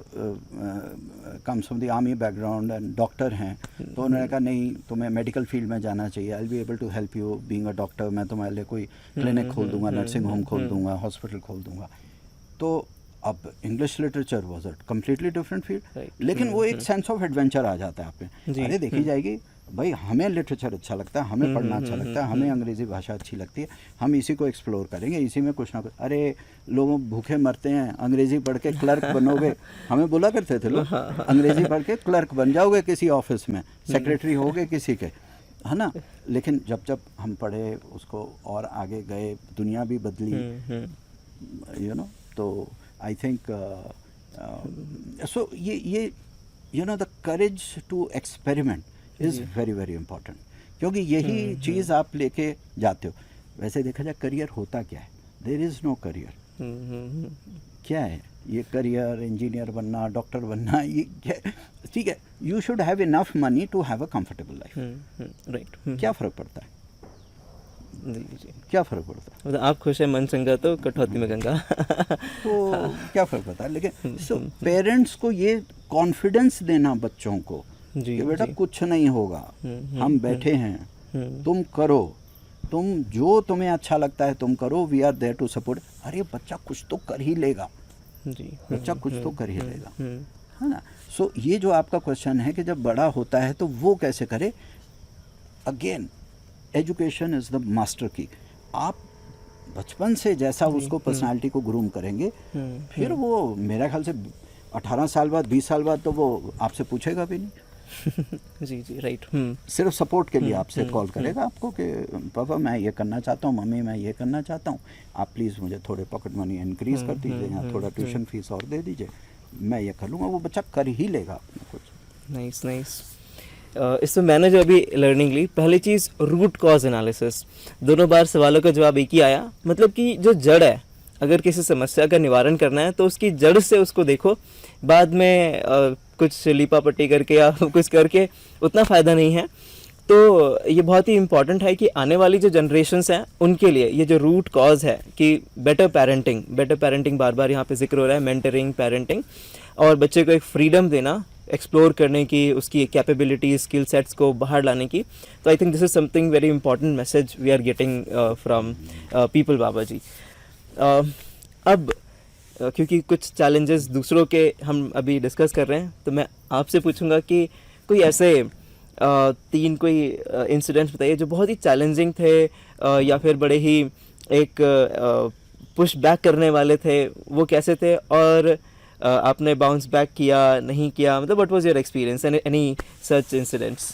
comes from the army background and doctor हैं, तो उन्होंने कहा नहीं तुम्हें मेडिकल फील्ड में जाना चाहिए, I will be able to help you being a doctor, मैं तुम्हारे लिए कोई क्लिनिक खोल दूंगा, नर्सिंग होम खोल दूंगा, हॉस्पिटल खोल दूंगा। तो अब English literature was a completely different field, लेकिन वो एक सेंस ऑफ एडवेंचर आ जाता है आप में। अरे देखी जाएगी भाई, हमें लिटरेचर अच्छा लगता है, हमें पढ़ना अच्छा लगता है, हमें अंग्रेज़ी भाषा अच्छी लगती है, हम इसी को एक्सप्लोर करेंगे, इसी में कुछ ना कुछ। अरे लोग भूखे मरते हैं, अंग्रेज़ी पढ़ के क्लर्क बनोगे, हमें बोला करते थे लोग अंग्रेज़ी पढ़ के क्लर्क बन जाओगे किसी ऑफिस में, सेक्रेटरी होगे किसी के, है ना। लेकिन जब जब हम पढ़े उसको और आगे गए, दुनिया भी बदली, यू नो। तो आई थिंक सो ये you know the courage to experiment is very very important, क्योंकि यही चीज़ आप लेके जाते हो। वैसे देखा जाए करियर होता क्या है, देयर इज़ नो करियर। क्या है ये करियर? इंजीनियर बनना, डॉक्टर बनना, ये क्या? ठीक है, you should have enough money to have a comfortable life, right. क्या फ़र्क पड़ता है? जी जी, क्या फ़र्क पड़ता है? मतलब आप खुश है मन चंगा तो कटौती में गंगा। तो क्या फ़र्क पड़ता है? लेकिन सो पेरेंट्स को ये कॉन्फिडेंस देना बच्चों को जी कि बेटा जी। कुछ नहीं होगा, हम बैठे हैं, तुम करो, तुम जो तुम्हें अच्छा लगता है तुम करो, we are there to support. अरे बच्चा कुछ तो कर ही लेगा, जी, बच्चा कुछ तो कर ही लेगा, है ना। सो ये जो आपका क्वेश्चन है कि जब बड़ा होता है तो वो कैसे करे, again education is the master की। आप बचपन से जैसा उसको पर्सनालिटी को ग्रूम करेंगे, फिर वो मेरा ख्याल से 18 साल बाद 20 साल बाद तो वो आपसे पूछेगा भी नहीं। जी जी, राइट। सिर्फ सपोर्ट के लिए आपसे कॉल करेगा आपको कि पापा मैं ये करना चाहता हूँ, मम्मी मैं ये करना चाहता हूँ, आप प्लीज़ मुझे थोड़े पॉकेट मनी इंक्रीज़ कर दीजिए या थोड़ा ट्यूशन फीस और दे दीजिए, मैं ये कर लूँगा। वो बच्चा कर ही लेगा अपना कुछ। Nice nice. इसमें मैंने जो अभी लर्निंग ली, पहली चीज़ रूट कॉज एनालिसिस। दोनों बार सवालों का जवाब एक ही आया, मतलब कि जो जड़ है, अगर किसी समस्या का निवारण करना है तो उसकी जड़ से उसको देखो, बाद में कुछ लीपा पट्टी करके या कुछ करके उतना फ़ायदा नहीं है। तो ये बहुत ही इम्पॉर्टेंट है कि आने वाली जो जनरेशन्स हैं उनके लिए ये जो रूट कॉज है कि बेटर पेरेंटिंग बार बार यहाँ पे जिक्र हो रहा है, मेंटरिंग, पेरेंटिंग, और बच्चे को एक फ्रीडम देना एक्सप्लोर करने की, उसकी कैपेबिलिटी, स्किल सेट्स को बाहर लाने की। तो I think this is something very important message we are getting from Peepal Baba ji. अब क्योंकि कुछ चैलेंजेस दूसरों के हम अभी डिस्कस कर रहे हैं, तो मैं आपसे पूछूंगा कि कोई ऐसे 3 कोई इंसिडेंट्स बताइए जो बहुत ही चैलेंजिंग थे या फिर बड़े ही एक पुश बैक करने वाले थे, वो कैसे थे, और आपने बाउंस बैक किया नहीं किया, मतलब what was your experience any such incidents?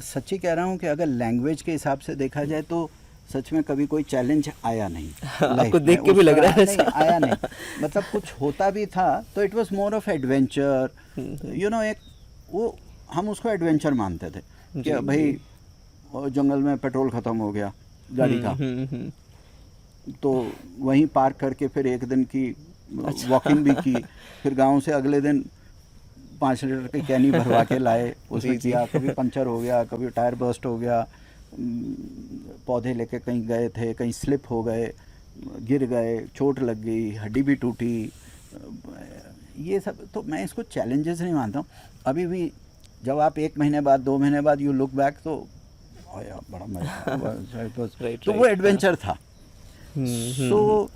सच्ची कह रहा हूँ कि अगर लैंग्वेज के हिसाब से देखा जाए तो सच में कभी कोई चैलेंज आया नहीं। आपको देख के भी लग रहा है नहीं, आया नहीं। मतलब कुछ होता भी था तो it was more of adventure, you know. एक वो हम उसको एडवेंचर मानते थे कि भाई जंगल में पेट्रोल ख़त्म हो गया गाड़ी का, तो वहीं पार्क करके फिर एक दिन की वॉकिंग भी की, फिर गांव से अगले दिन 5 लीटर की कैनी भरवा के लाए, उसमें किया, कभी पंचर हो गया, कभी टायर बर्स्ट हो गया, पौधे लेके कहीं गए थे, कहीं स्लिप हो गए, गिर गए, चोट लग गई, हड्डी भी टूटी, ये सब तो मैं इसको चैलेंजेस नहीं मानता हूँ। अभी भी जब आप 1 महीने बाद 2 महीने बाद यू लुक बैक तो यार बड़ा मजा आया। तो वो एडवेंचर था। सो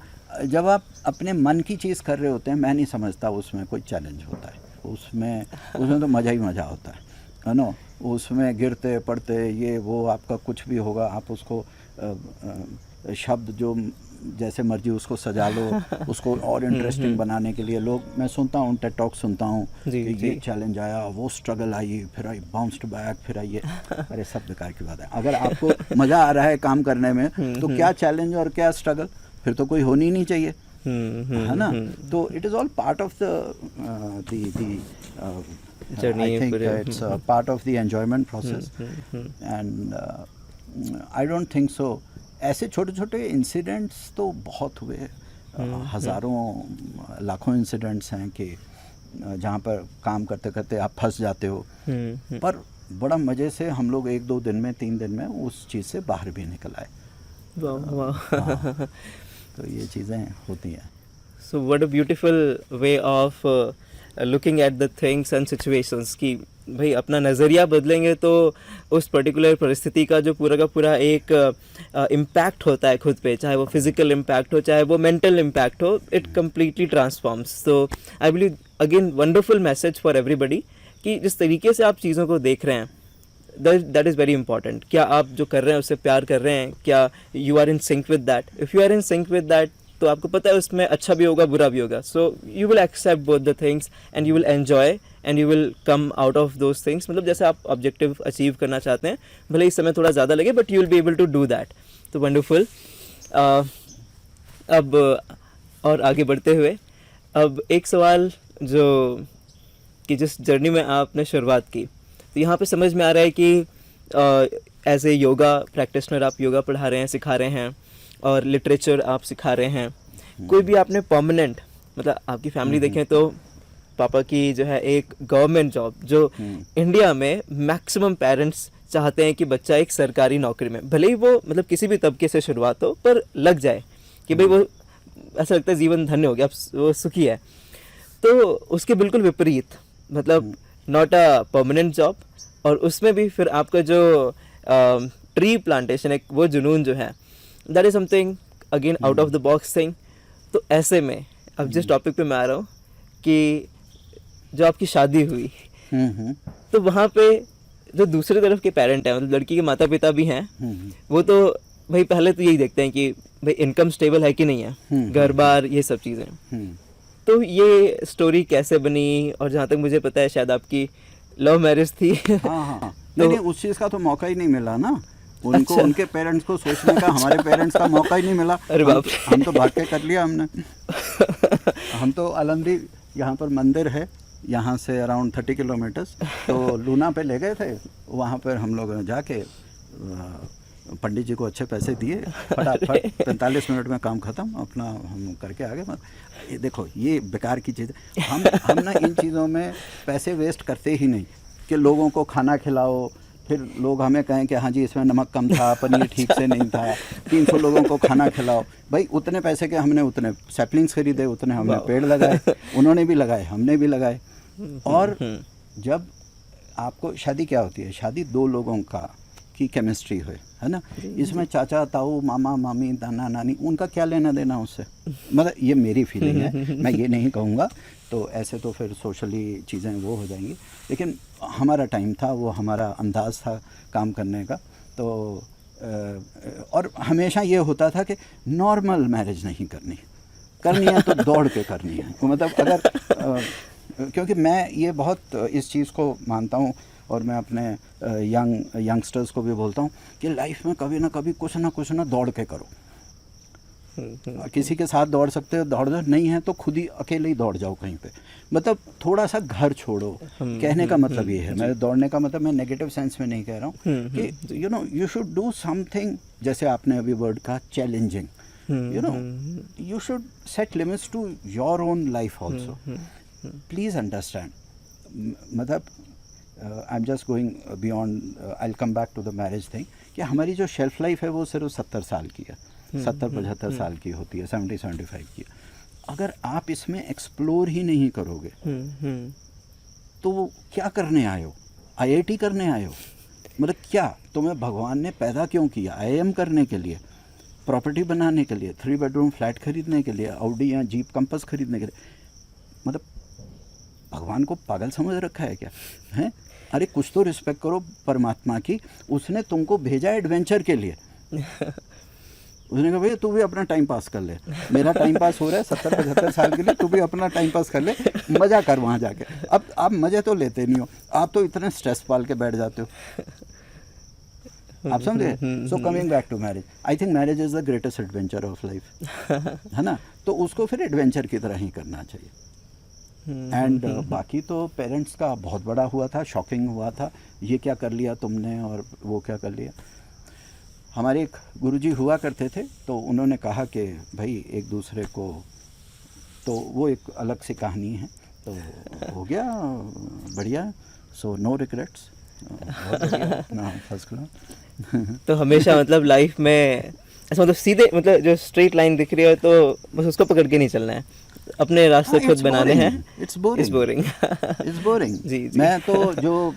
जब आप अपने मन की चीज़ कर रहे होते हैं, मैं नहीं समझता उसमें कोई चैलेंज होता है। उसमें तो मज़ा ही मज़ा होता है नो। उसमें गिरते पड़ते ये वो आपका कुछ भी होगा, आप उसको शब्द जो जैसे मर्जी उसको सजा लो, उसको और इंटरेस्टिंग बनाने के लिए लोग, मैं सुनता हूँ टेड टॉक सुनता हूँ कि ये चैलेंज आया, वो स्ट्रगल आई, फिर आई बाउंस्ड बैक, फिर आई ये। अरे सब बेकार की बात है। अगर आपको मज़ा आ रहा है काम करने में तो क्या चैलेंज और क्या स्ट्रगल, फिर तो कोई होनी नहीं चाहिए, है ना। तो it is all part of the journey. I think it's part of the enjoyment process and I don't think so. ऐसे छोटे छोटे इंसिडेंट्स तो बहुत हुए, हज़ारों लाखों इंसिडेंट्स हैं कि जहाँ पर काम करते करते आप फंस जाते हो, पर बड़ा मज़े से हम लोग 1-2 दिन में 3 दिन में उस चीज़ से बाहर भी निकल आए। हाँ, तो ये चीज़ें होती हैं। So what a beautiful way of looking at the things and situations कि भाई अपना नज़रिया बदलेंगे तो उस पर्टिकुलर परिस्थिति का जो पूरा का पूरा एक इम्पैक्ट होता है खुद पे, चाहे वो फिजिकल इम्पैक्ट हो चाहे वो मेंटल इम्पैक्ट हो, it completely transforms. So I believe again wonderful message for everybody कि जिस तरीके से आप चीज़ों को देख रहे हैं, दैट इज़ वेरी इंपॉर्टेंट। क्या आप जो कर रहे हैं उससे प्यार कर रहे हैं, क्या you are in sync with that. If you are in sync with that तो आपको पता है उसमें अच्छा भी होगा बुरा भी होगा। So you will accept both the things and you will enjoy and you will come out of those things. मतलब जैसे आप ऑब्जेक्टिव अचीव करना चाहते हैं, भले इस समय थोड़ा ज़्यादा लगे but you will be able to do that. तो वंडरफुल। अब और आगे बढ़ते हुए अब एक सवाल जो कि जिस जर्नी में आपने शुरुआत की, तो यहाँ पे समझ में आ रहा है कि एज ए योगा प्रैक्टिशनर आप योगा पढ़ा रहे हैं, सिखा रहे हैं और लिटरेचर आप सिखा रहे हैं। कोई भी आपने परमानेंट, मतलब आपकी फैमिली देखें तो पापा की जो है एक गवर्नमेंट जॉब, जो इंडिया में मैक्सिमम पेरेंट्स चाहते हैं कि बच्चा एक सरकारी नौकरी में, भले ही वो मतलब किसी भी तबके से शुरुआत हो, पर लग जाए कि भाई वो ऐसा लगता है जीवन धन्य हो गया, अब वो सुखी है। तो उसके बिल्कुल विपरीत, मतलब नॉट अ परमानेंट जॉब, और उसमें भी फिर आपका जो ट्री प्लांटेशन, एक वो जुनून जो है, that is something again out of the box thing. तो ऐसे में अब जिस टॉपिक पे मैं आ रहा हूँ कि जो आपकी शादी हुई, तो वहाँ पे जो दूसरी तरफ के पेरेंट हैं, मतलब लड़की के माता पिता भी हैं, वो तो भाई पहले तो यही देखते हैं कि भाई इनकम स्टेबल है कि नहीं है, घर बार ये सब चीज़ें। तो ये स्टोरी कैसे बनी, और जहाँ तक मुझे पता है शायद आपकी लव मैरिज थी। हाँ। नहीं, उस चीज़ का तो मौका ही नहीं मिला ना उनको। अच्छा। उनके पेरेंट्स को सोचने का हमारे पेरेंट्स का मौका ही नहीं मिला। अरे बाप, हम तो भाग के कर लिया हमने। हम तो अलंदी, यहाँ पर मंदिर है, यहाँ से अराउंड 30 किलोमीटर्स, तो लूना पे ले गए थे। वहाँ पर हम लोग जाके पंडित जी को अच्छे पैसे दिए, फटाफट 45 मिनट में काम ख़त्म, अपना हम करके आ गए। ये देखो, ये बेकार की चीज़, हम ना इन चीज़ों में पैसे वेस्ट करते ही नहीं कि लोगों को खाना खिलाओ, फिर लोग हमें कहें कि हाँ जी इसमें नमक कम था, पनीर ठीक से नहीं था, 300 लोगों को खाना खिलाओ। भाई उतने पैसे के हमने उतने सैपलिंग्स खरीदे, उतने हमने पेड़ लगाए, उन्होंने भी लगाए, हमने भी लगाए। और जब आपको शादी क्या होती है, शादी 2 लोगों का की केमिस्ट्री है ना। इसमें चाचा ताऊ मामा मामी नाना नानी, उनका क्या लेना देना उससे, मतलब ये मेरी फीलिंग है, मैं ये नहीं कहूँगा। तो ऐसे तो फिर सोशली चीज़ें वो हो जाएंगी, लेकिन हमारा टाइम था, वो हमारा अंदाज़ था काम करने का। तो और हमेशा ये होता था कि नॉर्मल मैरिज नहीं करनी है तो दौड़ के करनी है। मतलब अगर क्योंकि मैं ये बहुत इस चीज़ को मानता हूँ, और मैं अपने यंगस्टर्स को भी बोलता हूँ कि लाइफ में कभी ना कभी कुछ ना दौड़ के करो। किसी के साथ दौड़ सकते हो, दौड़ दो, नहीं है तो खुद ही अकेले ही दौड़ जाओ कहीं पे। मतलब थोड़ा सा घर छोड़ो, कहने का मतलब ये है। मैं दौड़ने का मतलब मैं नेगेटिव सेंस में नहीं कह रहा हूँ कि you know you should do something, जैसे आपने अभी वर्ड कहा challenging, you know you should set limits to your own life also. Please understand, मतलब I am just going beyond, I will come back to the marriage thing, कि हमारी जो shelf life है वो सिर्फ 70 साल की है। 70-75 साल की होती है, 70-75 की। अगर आप इसमें एक्सप्लोर ही नहीं करोगे तो वो क्या करने आए हो? IIT करने आए हो? मतलब क्या तुम्हें भगवान ने पैदा क्यों किया? IIM करने के लिए, प्रॉपर्टी बनाने के लिए, 3 बेडरूम फ्लैट खरीदने के लिए, ऑडी या जीप कंपस खरीदने के लिए? मतलब भगवान को पागल समझ रखा है क्या? हैं? अरे कुछ तो रिस्पेक्ट करो परमात्मा की। उसने तुमको भेजा एडवेंचर के लिए। उसने कहा भैया तू भी अपना टाइम पास कर ले, मेरा टाइम पास हो रहा है 70-75 साल के लिए, तू भी अपना टाइम पास कर ले, मज़ा कर वहाँ जाके। अब आप मज़े तो लेते नहीं हो, आप तो इतने स्ट्रेस पाल के बैठ जाते हो। आप समझे? So coming back to marriage, I think marriage is the greatest adventure of life, है ना? तो उसको फिर एडवेंचर की तरह ही करना चाहिए। एंड बाकी तो पेरेंट्स का बहुत बड़ा हुआ था, शॉकिंग हुआ था, ये क्या कर लिया तुमने और वो क्या कर लिया। हमारे एक गुरुजी हुआ करते थे, तो उन्होंने कहा कि भाई एक दूसरे को, तो वो एक अलग सी कहानी है, तो हो गया बढ़िया। सो नो रिग्रेट्स, अपना फर्स्ट क्लास। तो हमेशा मतलब लाइफ में ऐसा मतलब सीधे मतलब जो स्ट्रेट लाइन दिख रही है तो बस उसको पकड़ के नहीं चलना है, अपने रास्ते खुद बनाने हैं। It's boring it's boring. जी जी। मैं तो जो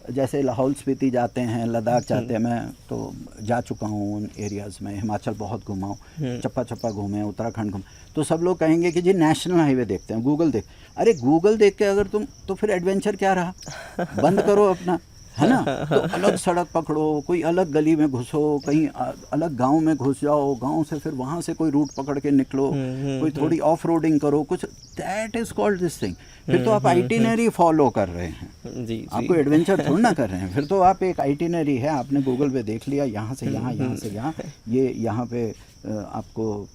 जैसे लाहौल स्पीति जाते हैं, लद्दाख जाते हैं, मैं तो जा चुका हूँ उन एरियाज़ में, हिमाचल बहुत घुमा हूँ, चप्पा घूमे, उत्तराखंड घूमे। तो सब लोग कहेंगे कि जी नेशनल हाईवे देखते हैं, गूगल देख। अरे गूगल देख के अगर तुम, तो फिर एडवेंचर क्या रहा? बंद करो अपना, है ना? तो अलग सड़क पकड़ो, कोई अलग गली में घुसो, कहीं अलग गांव में घुस जाओ, गांव से फिर वहां से कोई रूट पकड़ के निकलो, कोई थोड़ी ऑफ रोडिंग करो, कुछ that is called this thing. फिर तो आप आइटिनरी फॉलो कर रहे हैं, जी आपको एडवेंचर थोड़ा ना कर रहे हैं। फिर तो आप एक आइटिनरी है, आपने गूगल पे देख लिया, यहाँ से यहाँ, यहाँ से यहाँ, ये यहाँ पे आपको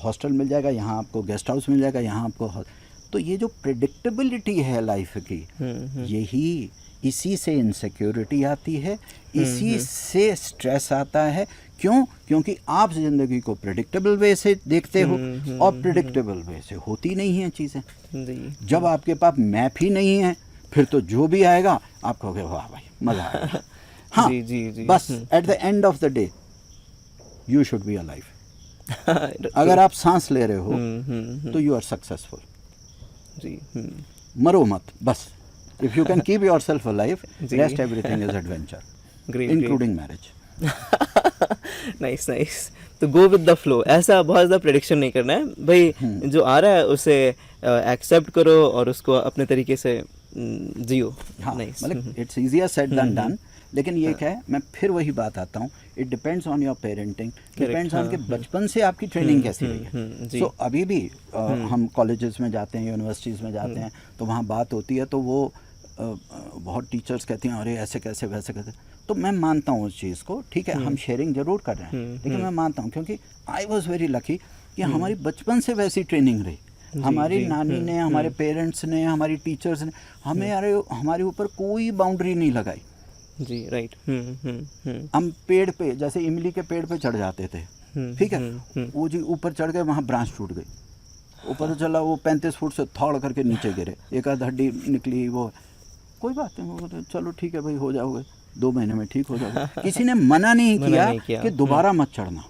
हॉस्टल मिल जाएगा, यहाँ आपको गेस्ट हाउस मिल जाएगा, यहाँ आपको। तो ये जो प्रिडिक्टेबिलिटी है लाइफ की, यही, इसी से इनसिक्योरिटी आती है, इसी से स्ट्रेस आता है। क्यों? क्योंकि आप ज़िंदगी को प्रिडिक्टेबल वे से देखते हो और प्रिडिक्टेबल वे से होती नहीं हैं चीज़ें। जब आपके पास मैप ही नहीं है, फिर तो जो भी आएगा आप कहोगे वाह भाई मज़ा आएगा। हाँ जी, जी, जी। बस at the end of the day you should be alive. अगर आप सांस ले रहे हो तो यू आर सक्सेसफुल। जी। मरो मत बस। If you can keep yourself alive, rest everything is adventure, including marriage. Nice nice. तो गो विद द फ्लो, ऐसा बहुत ज़्यादा प्रेडिक्शन नहीं करना है भाई, जो आ रहा है उसे एक्सेप्ट करो और उसको अपने तरीके से जियो। हाँ, नाइस। मतलब it's easier said than done. लेकिन ये क्या है, मैं फिर वही बात आता हूँ, it depends on your parenting, depends on कि बचपन से आपकी ट्रेनिंग कैसी रही है। सो अभी भी हम कॉलेजेस में जाते हैं, यूनिवर्सिटीज़ में जाते हैं, तो वहाँ बात होती है, तो वो बहुत टीचर्स कहती हैं अरे ऐसे कैसे वैसे कैसे। तो मैं मानता हूँ उस चीज़ को, ठीक है, हम शेयरिंग ज़रूर कर रहे हैं, लेकिन मैं मानता हूँ क्योंकि आई वॉज वेरी लकी कि हमारी बचपन से वैसी ट्रेनिंग रही। हमारी नानी ने, हमारे पेरेंट्स ने, हमारी टीचर्स ने हमें, अरे हमारे ऊपर कोई बाउंड्री नहीं लगाई। जी राइट। हम पेड़ पे, जैसे इमली के पेड़ पे चढ़ जाते थे, ठीक है, वो जी ऊपर चढ़ गए, वहाँ ब्रांच टूट गई, ऊपर चला वो 35 फुट से थोड़ करके नीचे गिरे, एक आध हड्डी निकली, वो कोई बात नहीं, वो चलो ठीक है भाई, हो जाओगे 2 महीने में ठीक हो जाओगे। किसी ने मना नहीं किया कि दोबारा मत चढ़ना।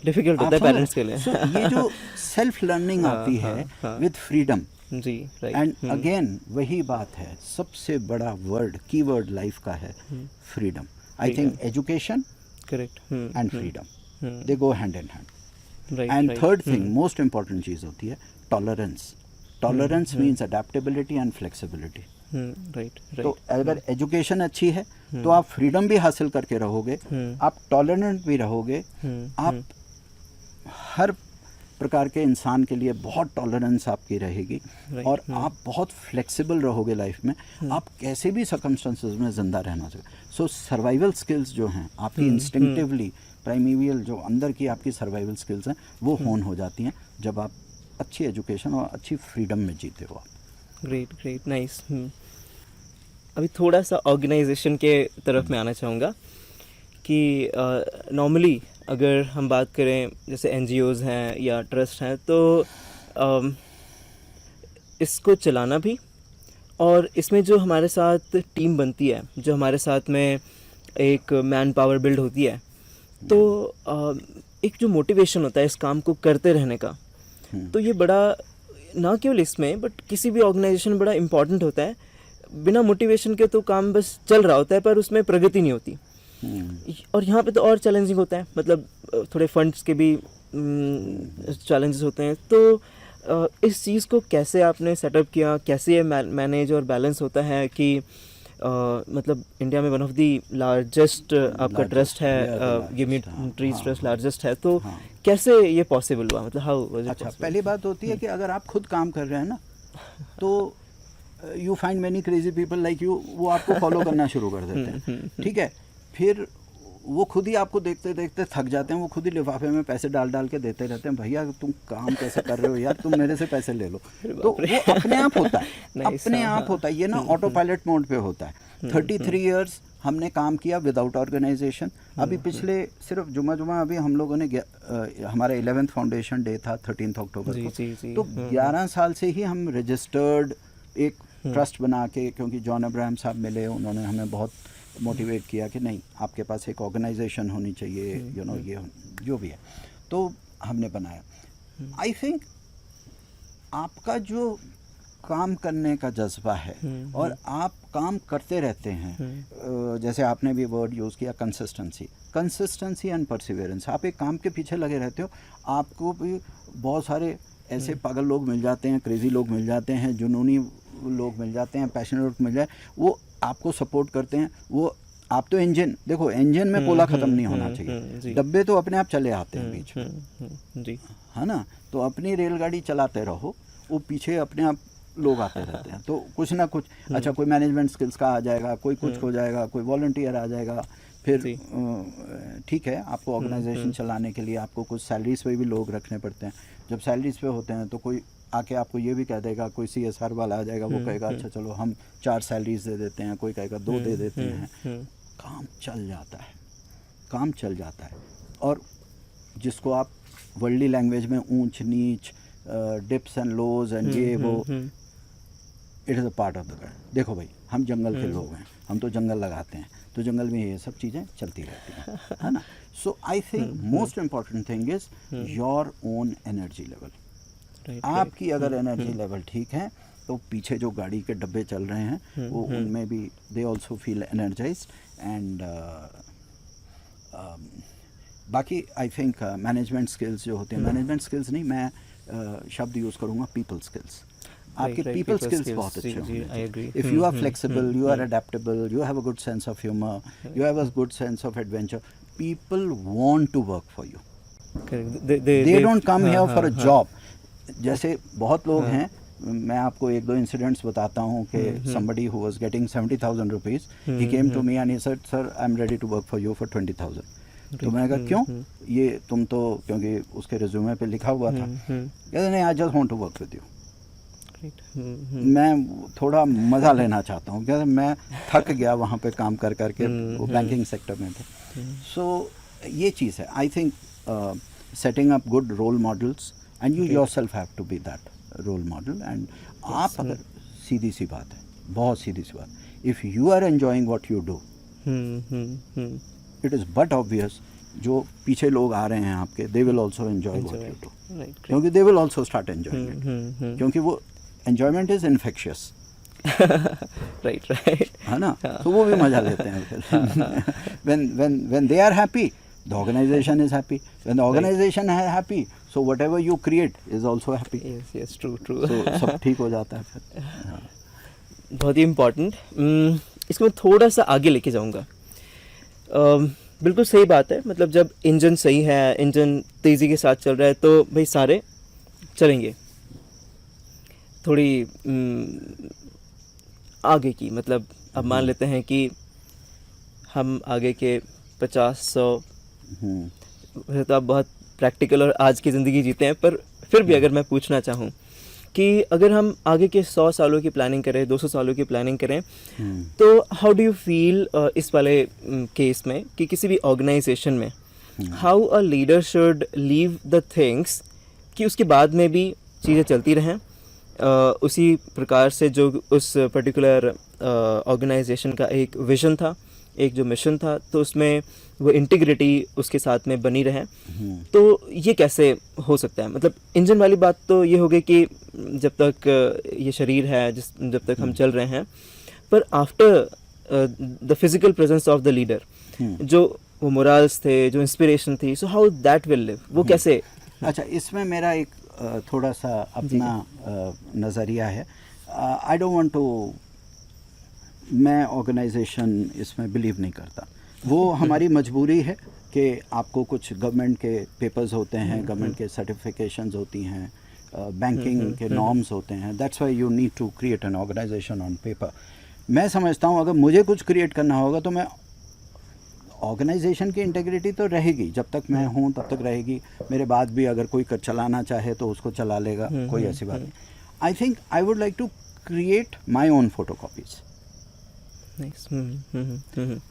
डिफिकल्ट होता है पेरेंट्स के लिए। So, ये जो सेल्फ लर्निंग आती है विद फ्रीडम। जी राइट। एंड अगेन वही बात है, सबसे बड़ा वर्ड, कीवर्ड लाइफ का है freedom. I think education correct and freedom, they go hand in hand. Right. And third thing, most important चीज़ होती है tolerance. Tolerance means adaptability and flexibility. Right. तो अगर एजुकेशन अच्छी है तो आप फ्रीडम भी हासिल करके रहोगे, आप टॉलरेंट भी रहोगे, आप हर प्रकार के इंसान के लिए बहुत टॉलरेंस आपकी रहेगी, और आप बहुत फ्लेक्सिबल रहोगे लाइफ में, आप कैसे भी सर्कमस्टेंसेस में ज़िंदा रहना चाहिए। सो सर्वाइवल स्किल्स जो हैं आपकी इंस्टिंक्टिवली प्राइमेरियल, जो अंदर की आपकी सर्वाइवल स्किल्स हैं, वो होन हो जाती हैं जब आप अच्छी एजुकेशन और अच्छी फ्रीडम में जीते हो आप। Great great nice. अभी थोड़ा सा ऑर्गेनाइजेशन के तरफ मैं आना चाहूँगा कि नॉर्मली अगर हम बात करें जैसे NGOs हैं या ट्रस्ट हैं, तो इसको चलाना भी, और इसमें जो हमारे साथ टीम बनती है, जो हमारे साथ में एक मैन पावर बिल्ड होती है, तो एक जो मोटिवेशन होता है इस काम को करते रहने का, तो ये बड़ा ना केवल इसमें बट किसी भी ऑर्गेनाइजेशन में बड़ा इम्पॉर्टेंट होता है। बिना मोटिवेशन के तो काम बस चल रहा होता है पर उसमें प्रगति नहीं होती। और यहाँ पे तो और चैलेंजिंग होता है, मतलब थोड़े फंड्स के भी चैलेंजेस होते हैं। तो इस चीज़ को कैसे आपने सेटअप किया, कैसे ये मैनेज और बैलेंस होता है कि मतलब इंडिया में वन ऑफ द लार्जेस्ट आपका ट्रस्ट है, give me trees trust largest है, तो कैसे ये पॉसिबल हुआ, मतलब हाउ वाज इट? अच्छा, पहली बात होती है कि अगर आप खुद काम कर रहे हैं ना, तो you find many crazy people like you, वो आपको फॉलो करना शुरू कर देते हैं, ठीक है। फिर वो खुद ही आपको देखते देखते थक जाते हैं, वो खुद ही लिफाफे में पैसे डाल डाल के देते रहते हैं, भैया तुम काम कैसे कर रहे हो यार, तुम मेरे से पैसे ले लो। तो वो अपने आप होता है, अपने आप होता है, ये ना ऑटो पायलट मोड पे होता है। 33 इयर्स हमने काम किया विदाउट ऑर्गेनाइजेशन। अभी पिछले सिर्फ जुमा अभी हम लोगों ने हमारा 11th फाउंडेशन डे था 13 अक्टूबर को, तो 11 साल से ही हम रजिस्टर्ड एक ट्रस्ट बना के, क्योंकि जॉन अब्राहम साहब मिले, उन्होंने हमें बहुत मोटिवेट किया कि नहीं आपके पास एक ऑर्गेनाइजेशन होनी चाहिए, यू नो ये जो भी है, तो हमने बनाया। आई थिंक आपका जो काम करने का जज्बा है और आप काम करते रहते हैं, जैसे आपने भी वर्ड यूज़ किया कंसिस्टेंसी एंड परसिवियरेंस। आप एक काम के पीछे लगे रहते हो, आपको भी बहुत सारे ऐसे पागल लोग मिल जाते हैं, क्रेजी लोग मिल जाते हैं, जुनूनी लोग मिल जाते हैं, पैशनेट लोग मिल जाए, वो आपको सपोर्ट करते हैं। वो आप तो इंजन देखो, इंजन में कोला ख़त्म नहीं होना चाहिए, डब्बे तो अपने आप चले आते हैं बीच में जी, है ना। तो अपनी रेलगाड़ी चलाते रहो, वो पीछे अपने आप लोग आते रहते हैं, तो कुछ ना कुछ, अच्छा कोई मैनेजमेंट स्किल्स का आ जाएगा, कोई कुछ हो जाएगा, कोई वॉलंटियर आ जाएगा, फिर ठीक है, आपको ऑर्गेनाइजेशन चलाने के लिए आपको कुछ सैलरीज पे भी लोग रखने पड़ते हैं। जब सैलरीज पे होते हैं तो कोई आके आपको ये भी कह देगा, कोई CSR वाला आ जाएगा, वो कहेगा अच्छा चलो हम 4 सैलरीज दे देते हैं, कोई कहेगा 2 दे देते हैं, काम चल जाता है, काम चल जाता है। और जिसको आप वर्ल्डली लैंग्वेज में ऊंच नीच, डिप्स एंड लोज एंड ये वो, it is a part of the world. देखो भाई, हम जंगल के लोग हैं, हम तो जंगल लगाते हैं, तो जंगल में ये सब चीज़ें चलती रहती हैं, है ना। So I think most important thing is your own energy level. आपकी अगर एनर्जी लेवल ठीक है तो पीछे जो गाड़ी के डब्बे चल रहे हैं वो उनमें भी they also feel energised. And बाकी आई थिंक मैनेजमेंट स्किल्स जो होते हैं, मैनेजमेंट स्किल्स नहीं, मैं शब्द यूज़ करूँगा पीपल स्किल्स। आपके पीपल स्किल्स बहुत अच्छे होंगे। If you are flexible, you are adaptable, you have a good sense of humour, you have a good sense of adventure, people want to work for you, they don't come here for a job. जैसे बहुत लोग हैं, मैं आपको 1-2 incidents बताता हूँ कि somebody who was getting 70,000 rupees, he came to me and he said, sir, I'm ready to work for you for 20,000. तो मैंने कहा क्यों, ये तुम तो, क्योंकि उसके रिज्यूमे पे लिखा हुआ था, कहते नहीं, I just want to work with you, मैं थोड़ा मज़ा लेना चाहता हूँ, कहते मैं थक गया वहाँ पे काम कर करके, वो बैंकिंग सेक्टर में थे। सो ये चीज़ है, I think setting up good role models and you yourself have to be that role model. And आप अगर, सीधी सी बात है, बहुत सीधी सी बात, if you are enjoying what you do, it is but obvious जो पीछे लोग आ रहे हैं आपके, they will also enjoy what you do, क्योंकि they will also start enjoying it, क्योंकि वो एंजॉयमेंट इज इन्फेक्शियस, राइट, है ना। तो वो भी मज़ा लेते हैं फिर। when they are happy, the organization is happy. When the organization is happy, so whatever you create is also happy. Yes, true. So सब ठीक हो जाता है फिर। बहुत ही इम्पोर्टेंट। इसको मैं थोड़ा सा आगे लेके जाऊंगा। बिल्कुल सही बात है, मतलब जब इंजन सही है, इंजन तेज़ी के साथ चल रहा है, तो भाई सारे चलेंगे। थोड़ी आगे की, मतलब अब मान लेते हैं कि हम आगे के 50-100, तो आप बहुत प्रैक्टिकल और आज की ज़िंदगी जीते हैं, पर फिर भी अगर मैं पूछना चाहूँ कि अगर हम आगे के 100 सालों की प्लानिंग करें, 200 सालों की प्लानिंग करें, तो हाउ डू यू फील इस वाले केस में कि किसी भी ऑर्गेनाइजेशन में how a leader should leave the things कि उसके बाद में भी चीज़ें चलती रहें उसी प्रकार से जो उस पर्टिकुलर ऑर्गेनाइजेशन का एक विजन था, एक जो मिशन था तो उसमें वो इंटीग्रिटी उसके साथ में बनी रहे, तो ये कैसे हो सकता है? मतलब इंजन वाली बात तो ये हो गई कि जब तक ये शरीर है, जब तक हम चल रहे हैं, पर after the physical presence of the leader, जो वो मोरल्स थे, जो इंस्पिरेशन थी, so how that will live, वो कैसे? अच्छा, इसमें मेरा एक थोड़ा सा अपना नज़रिया है। आई डोंट वांट टू, मैं ऑर्गेनाइजेशन इसमें बिलीव नहीं करता। वो हमारी मजबूरी है कि आपको कुछ गवर्नमेंट के पेपर्स होते हैं, गवर्नमेंट के सर्टिफिकेशंस होती हैं, बैंकिंग के नॉर्म्स होते हैं, that's why you need to create an organisation on paper. मैं समझता हूँ अगर मुझे कुछ क्रिएट करना होगा तो मैं, ऑर्गेनाइजेशन की इंटीग्रिटी तो रहेगी, जब तक मैं हूँ तब तक रहेगी, मेरे बाद भी अगर कोई चलाना चाहे तो उसको चला लेगा, कोई ऐसी बात नहीं। I think I would like to create my own photocopies,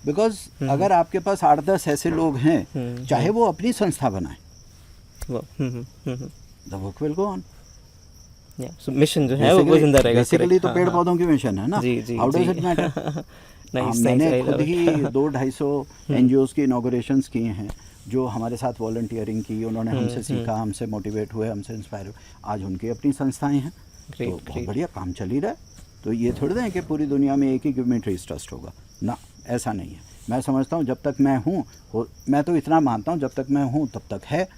because अगर आपके पास 8-10 ऐसे लोग हैं, चाहे वो अपनी संस्था बनाए, the work will go on. Mission जो है वो जिंदा रहेगा। बेसिकली तो पेड़ पौधों की मिशन है ना, जी जी, हाउ डज इट मैटर। मैंने खुद ही 200-250 एनजीओज़ की इनॉग्रेशंस किए हैं, जो हमारे साथ वॉलंटियरिंग की, उन्होंने हमसे सीखा, हमसे मोटिवेट हुए, हमसे इंस्पायर हुए, आज उनकी अपनी संस्थाएं हैं, तो बहुत बढ़िया काम चल ही रहा है। तो ये थोड़ी ना है कि पूरी दुनिया में एक ही गिवमेंट्रीज ट्रस्ट होगा ना, ऐसा नहीं है। मैं समझता हूँ जब तक मैं हूँ, मैं तो इतना मानता हूँ, जब तक मैं हूँ तब तक है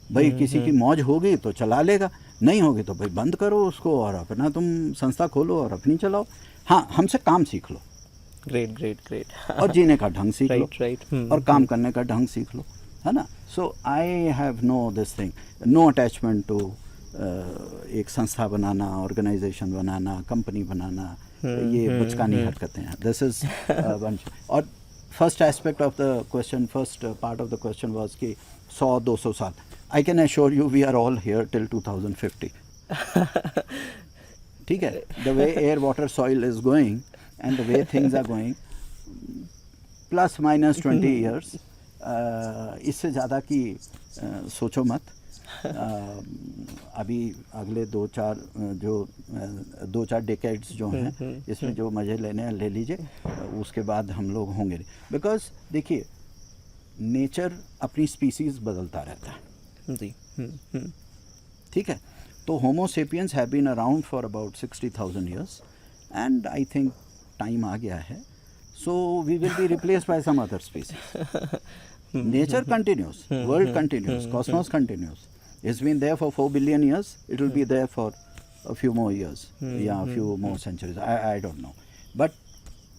भाई। किसी की मौज होगी तो चला लेगा, नहीं होगी तो भाई बंद करो उसको और अपना तुम संस्था खोलो और अपनी चलाओ। हाँ, हमसे काम सीख लो, ग्रेट ग्रेट ग्रेट, और जीने का ढंग सीख लो, राइट, और काम करने का ढंग सीख लो, है ना। So I have no this thing, no attachment to एक संस्था बनाना, ऑर्गेनाइजेशन बनाना, कंपनी बनाना, ये बचकानी हरकतें हैं। This is our first aspect of the question, first part of the question was कि 100-200 साल। I can assure you we are all here till 2050। ठीक है, the way air water soil is going and the way things are going, plus minus 20 years, इससे ज़्यादा की सोचो मत। अभी अगले 2-4 डेकेड्स जो हैं, इसमें जो मज़े लेने हैं ले लीजिए, उसके बाद हम लोग होंगे। बिकॉज देखिए, नेचर अपनी स्पीसीज़ बदलता रहता है जी। ठीक है, तो homo sapiens have been around for about 60,000 years, and I think time आ गया है, so we will be replaced by some other species. Nature continues, world continues, cosmos continues, it's been there for 4 billion years, it will be there for a few more years या a few more centuries, I don't know, but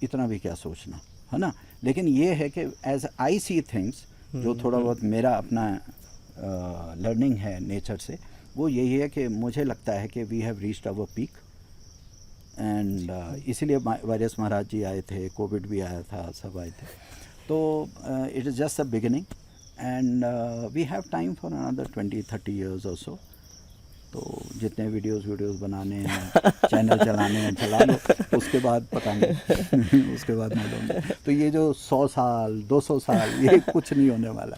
इतना भी क्या सोचना, है ना। लेकिन ये है कि एज आई सी थिंग्स, जो थोड़ा बहुत मेरा अपना लर्निंग है नेचर से, वो यही है कि मुझे लगता है कि we have reached our peak, and इसीलिए वायरस महाराज जी आए थे, कोविड भी आया था, सब आए थे। तो it is just a beginning, and we have time for another 20-30 years और सो। तो जितने वीडियोस बनाने हैं, चैनल चलाने हैं, चला लो, उसके बाद पता नहीं उसके बाद मालूम। तो ये जो 100 साल 200 साल ये कुछ नहीं होने वाला।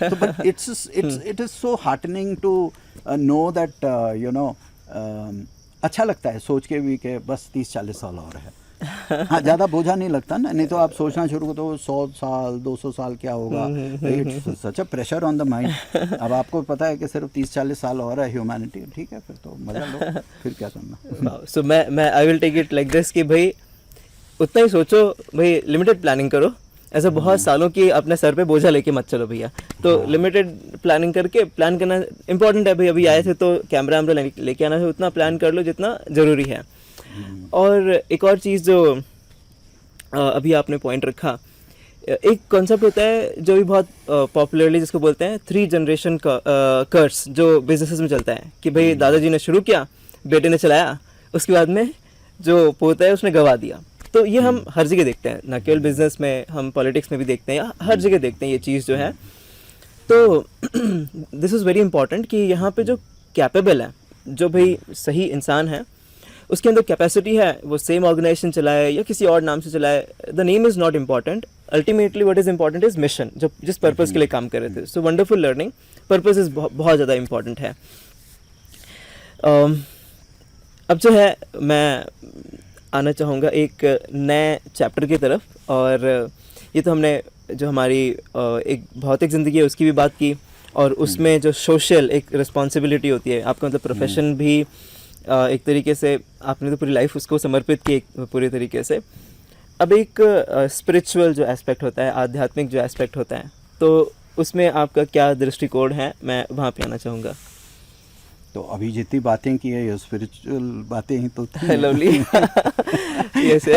तो but it is so heartening to know that you know, अच्छा लगता है सोच के भी कि बस 30-40 साल और है। हाँ, ज़्यादा बोझा नहीं लगता ना, नहीं तो आप सोचना शुरू करो तो 100 साल 200 साल क्या होगा, it's such a pressure on the mind. अब आपको पता है कि सिर्फ 30-40 साल और है ह्यूमैनिटी, ठीक है, फिर तो मजा लो, फिर क्या करना। सो मैं I will take it like this कि भाई उतना ही सोचो, भाई लिमिटेड प्लानिंग करो, ऐसा बहुत सालों की अपने सर पे बोझा लेके मत चलो भैया। तो लिमिटेड प्लानिंग करके, प्लान करना इंपॉर्टेंट है भाई। अभी आए थे तो कैमरा लेके आना है, उतना प्लान कर लो जितना ज़रूरी है। और एक और चीज़ जो अभी आपने पॉइंट रखा, एक कॉन्सेप्ट होता है जो भी बहुत पॉपुलरली जिसको बोलते हैं 3 जनरेशन कर्स, जो बिजनेसेस में चलता है कि भाई दादाजी ने शुरू किया, बेटे ने चलाया, उसके बाद में जो पोता है उसने गवा दिया। तो ये हम हर जगह देखते हैं, ना केवल बिजनेस में, हम पॉलिटिक्स में भी देखते हैं, हर जगह देखते हैं ये चीज़ जो है। तो दिस इज़ वेरी इंपॉर्टेंट कि यहाँ पे जो कैपेबल है, जो भाई सही इंसान है, उसके अंदर कैपेसिटी है, वो सेम ऑर्गेनाइजेशन चलाए या किसी और नाम से चलाए, the name is not important. Ultimately what is important is mission, जो जिस पर्पज़ के लिए काम कर रहे थे। So wonderful learning, purpose is बहुत ज़्यादा इम्पॉर्टेंट है। अब जो है मैं आना चाहूँगा एक नए चैप्टर की तरफ, और ये तो हमने जो हमारी एक भौतिक ज़िंदगी है उसकी भी बात की, और उसमें जो सोशल एक रिस्पॉन्सिबिलिटी होती है आपका, मतलब प्रोफेशन भी एक तरीके से आपने तो पूरी लाइफ उसको समर्पित की एक पूरी तरीके से। अब एक स्पिरिचुअल जो एस्पेक्ट होता है, आध्यात्मिक जो एस्पेक्ट होता है, तो उसमें आपका क्या दृष्टिकोण है, मैं वहाँ पे आना चाहूँगा। तो अभी जितनी बातें की है ये स्पिरिचुअल बातें ही तो थी। Lovely. Yes.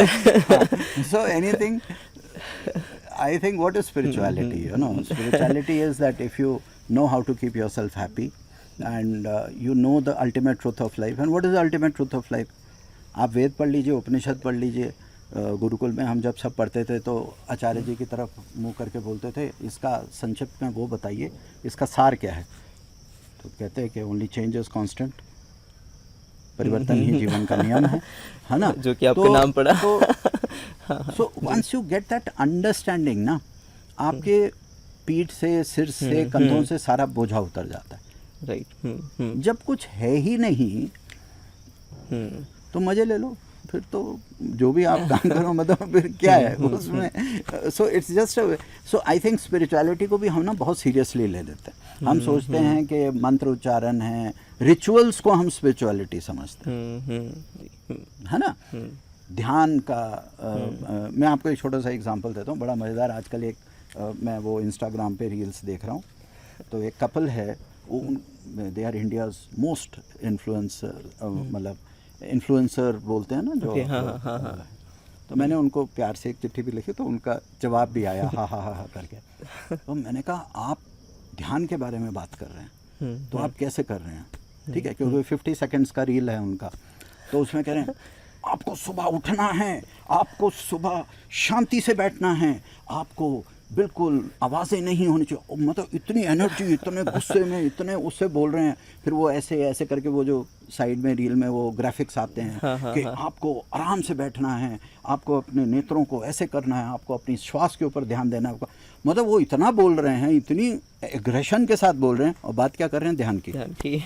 So anything, I think what is spirituality? You know, spirituality is that if you know how to keep yourself happy and you know the ultimate truth of life. And what is the ultimate truth of life? आप वेद पढ़ लीजिए, उपनिषद पढ़ लीजिए। गुरुकुल में हम जब सब पढ़ते थे तो आचार्य जी की तरफ मुंह करके बोलते थे, इसका संक्षिप्त में वो बताइए, इसका सार क्या है? तो कहते हैं कि ओनली चेंज इज कांस्टेंट, परिवर्तन ही जीवन का नियम है ना? जो कि आपका नाम पड़ा। So once you get that understanding ना, आपके पीठ से, सिर से, कंधों से सारा बोझा उतर जाता है। राइट। जब कुछ है ही नहीं तो मजे ले लो, फिर तो जो भी आप काम करो, मतलब फिर क्या है उसमें। So it's just, so I think spirituality को भी हम ना बहुत सीरियसली ले लेते हैं। हम सोचते हैं कि मंत्र उच्चारण है, रिचुअल्स को हम स्पिरिचुअलिटी समझते हैं, है ना? ध्यान का मैं आपको एक छोटा सा एग्जांपल देता हूँ, बड़ा मज़ेदार। आजकल एक मैं वो इंस्टाग्राम पे रील्स देख रहा हूँ, तो एक कपल है, they are India's most influencer, मतलब इन्फ्लुएंसर बोलते हैं ना जो। हाँ। तो मैंने उनको प्यार से एक चिट्ठी भी लिखी, तो उनका जवाब भी आया हा करके। तो मैंने कहा, आप ध्यान के बारे में बात कर रहे हैं तो आप कैसे कर रहे हैं? ठीक है, क्योंकि 50 सेकंड्स का रील है उनका। तो उसमें कह रहे हैं, आपको सुबह उठना है, आपको सुबह शांति से बैठना है, आपको बिल्कुल आवाज़ें नहीं होनी चाहिए। मतलब इतनी एनर्जी, इतने गुस्से में, इतने उससे बोल रहे हैं। फिर वो ऐसे ऐसे करके वो जो साइड में रील में वो ग्राफिक्स आते हैं कि आपको आराम से बैठना है, आपको अपने नेत्रों को ऐसे करना है, आपको अपनी श्वास के ऊपर ध्यान देना है। मतलब वो इतना बोल रहे हैं, इतनी एग्रेशन के साथ बोल रहे हैं, और बात क्या कर रहे हैं? ध्यान की।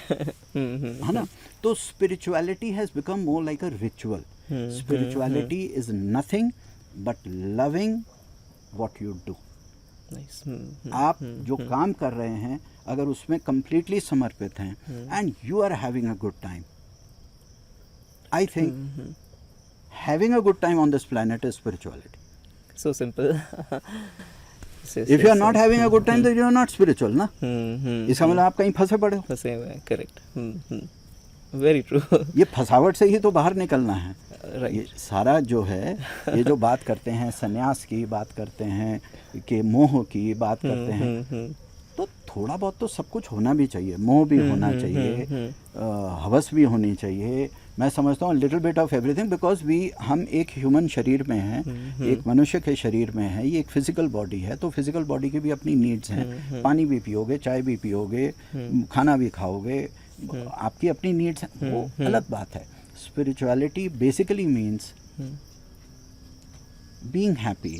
है ना? तो spirituality has become more like a ritual. Spirituality is nothing but loving what you do. आप जो काम कर रहे हैं, अगर उसमें कंप्लीटली समर्पित हैं and you are having a good time, I think having a good time on this planet is spirituality. So simple. If you are not having a good time then you are not spiritual ना। इसका मतलब आप कहीं फंसे पड़े हो। फंसे हुए हैं, करेक्ट। Very true. ये फंसावट से ही तो बाहर निकलना है। Right. ये सारा जो है, ये जो बात करते हैं सन्यास की, बात करते हैं कि मोह की बात करते हैं, तो थोड़ा बहुत तो सब कुछ होना भी चाहिए। मोह भी होना चाहिए, हवस भी होनी चाहिए। मैं समझता हूँ little bit of everything, because हम एक ह्यूमन शरीर में हैं, एक मनुष्य के शरीर में है। ये एक फिजिकल बॉडी है, तो फिजिकल बॉडी की भी अपनी नीड्स हैं। पानी भी पियोगे, चाय भी पियोगे, खाना भी खाओगे, आपकी अपनी नीड्स हैं, वो अलग बात है। Spirituality basically means being happy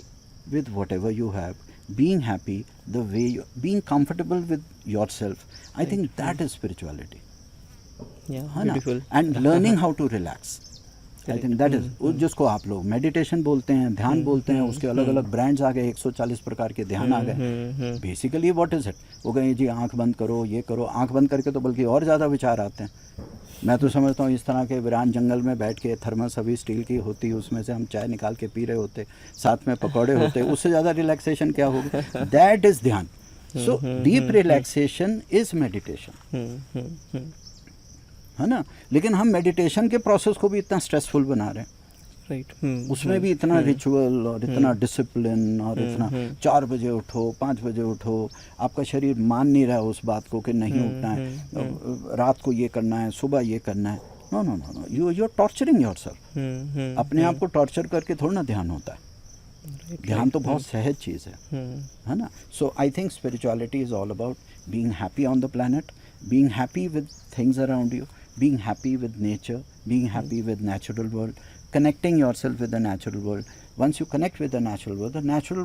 with whatever you have, being happy the way you, being comfortable with yourself. I think that is spirituality. Yeah, है ना? beautiful. And learning how to relax. I think that is जिसको आप लोग meditation बोलते हैं, ध्यान बोलते हैं, उसके अलग अलग ब्रांड्स आ गए, 140 प्रकार के ध्यान आ गए। Basically what is it? वो कहें जी आंख बंद करो, ये करो। आंख बंद करके तो बल्कि और ज़्यादा विचार आते हैं। मैं तो समझता हूँ इस तरह के वीरान जंगल में बैठ के, थर्मस अभी स्टील की होती, उसमें से हम चाय निकाल के पी रहे होते, साथ में पकौड़े होते, उससे ज़्यादा रिलैक्सेशन क्या होगी? दैट इज़ ध्यान। So deep relaxation is meditation, है ना? लेकिन हम मेडिटेशन के प्रोसेस को भी इतना स्ट्रेसफुल बना रहे हैं। राइट। उसमें भी इतना रिचुअल और इतना डिसिप्लिन और इतना 4 बजे उठो, 5 बजे उठो। आपका शरीर मान नहीं रहा उस बात को कि नहीं उठना है, रात को ये करना है, सुबह ये करना है। No no no no, you are torturing yourself. अपने आप को टॉर्चर करके थोड़ा ना ध्यान होता है। ध्यान तो बहुत सहज चीज़ है ना? So I think spirituality is all about being happy on the planet, being happy with things around you, being happy with nature, being happy with natural world, connecting yourself with the natural world. Once you connect with the natural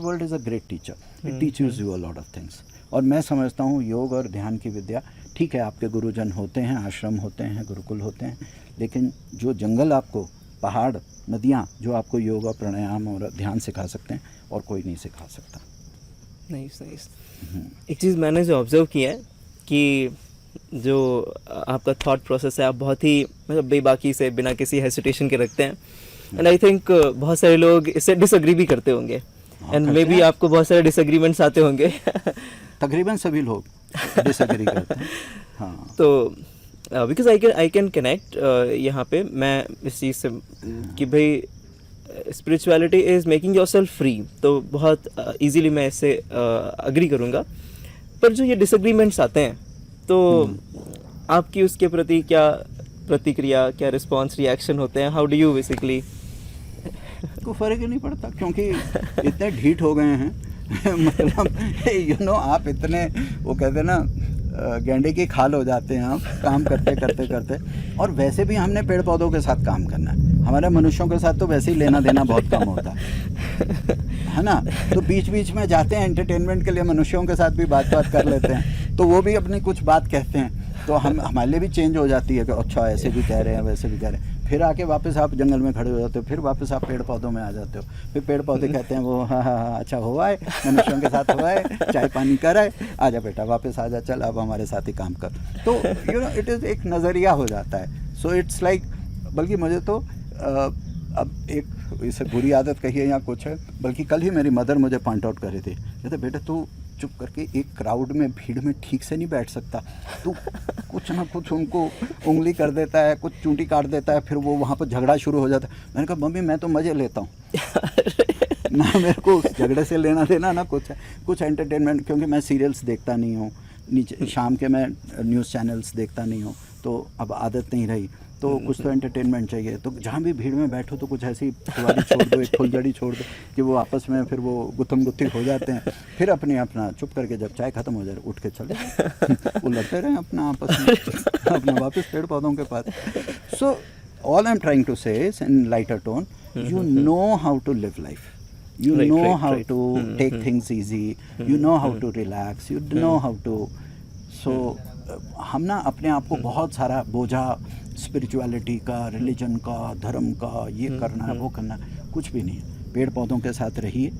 world is a great teacher. It teaches you a lot of things. और मैं समझता हूँ योग और ध्यान की विद्या, ठीक है आपके गुरुजन होते हैं, आश्रम होते हैं, गुरुकुल होते हैं, लेकिन जो जंगल आपको पहाड़, नदियाँ जो आपको योगा, प्राणायाम और ध्यान सिखा सकते हैं, और कोई नहीं सिखा सकता। Nice nice. एक चीज़ मैंने जो ऑब्ज़र्व किया है कि जो आपका थॉट प्रोसेस है, आप बहुत ही मतलब बेबाकी से, बिना किसी हेसिटेशन के रखते हैं, एंड आई थिंक बहुत सारे लोग इससे डिसएग्री भी करते होंगे, एंड मे बी आपको बहुत सारे डिसएग्रीमेंट्स आते होंगे। तकरीबन सभी लोग डिसएग्री करते हैं। हाँ, तो बिकॉज आई कैन कनेक्ट यहाँ पे मैं इस चीज़ से कि भाई spirituality is making your self free, तो बहुत इजीली मैं इससे अग्री करूँगा। पर जो ये डिसएग्रीमेंट्स आते हैं, तो आपकी उसके प्रति क्या प्रतिक्रिया, क्या रिस्पॉन्स, रिएक्शन होते हैं? How do you basically? को फर्क ही नहीं पड़ता, क्योंकि इतने ढीठ हो गए हैं। मतलब आप इतने, वो कहते हैं ना, गेंडे की खाल हो जाते हैं आप काम करते करते करते। और वैसे भी हमने पेड़ पौधों के साथ काम करना है, हमारे मनुष्यों के साथ तो वैसे ही लेना देना बहुत कम होता है ना। तो बीच बीच में जाते हैं एंटरटेनमेंट के लिए, मनुष्यों के साथ भी बात कर लेते हैं, तो वो भी अपनी कुछ बात कहते हैं, तो हम हमारे लिए भी चेंज हो जाती है कि अच्छा ऐसे भी कह रहे हैं, वैसे भी कह रहे हैं। फिर आके वापस आप जंगल में खड़े हो जाते हो, फिर वापस आप पेड़ पौधों में आ जाते हो, फिर पेड़ पौधे कहते हैं वो हाँ हाँ हाँ अच्छा हुआ है, मनुष्यों के साथ हुआ है, चाय पानी कर है, आजा बेटा वापस आजा, चल अब हमारे साथ ही काम कर। तो इट इज़ एक नज़रिया हो जाता है। सो इट्स लाइक, बल्कि मुझे तो अब एक इसे बुरी आदत कही है या कुछ है, बल्कि कल ही मेरी मदर मुझे पॉइंट आउट कर रही थी, कहते बेटा तू चुप करके एक क्राउड में, भीड़ में ठीक से नहीं बैठ सकता, तू कुछ ना कुछ उनको उंगली कर देता है, कुछ चूंटी काट देता है, फिर वो वहाँ पर झगड़ा शुरू हो जाता है। मैंने कहा मम्मी मैं तो मज़े लेता हूँ ना मेरे को उस झगड़े से लेना देना ना कुछ एंटरटेनमेंट, क्योंकि मैं सीरियल्स देखता नहीं हूँ, नीचे शाम के मैं न्यूज़ चैनल्स देखता नहीं हूँ, तो अब आदत नहीं रही, तो कुछ तो एंटरटेनमेंट चाहिए। तो जहाँ भी भीड़ में बैठो तो कुछ ऐसी फुलवारी छोड़ दो, एक फुलझड़ी छोड़ दो कि वो आपस में फिर वो गुत्थम गुत्थी हो जाते हैं, फिर अपना चुप करके जब चाय ख़त्म हो जाए उठ के चले वो लड़ते रहे अपना आपस में, अपना वापस पेड़ पौधों के पास। So all I am trying to say in lighter tone, you know how to live life, you Right, know right, how right. to take things easy, you know how to relax, you know how to, so हम ना अपने आप को बहुत सारा बोझा spirituality का, religion का, धर्म का, ये करना है वो करना है, कुछ भी नहीं है। पेड़ पौधों के साथ रहिए,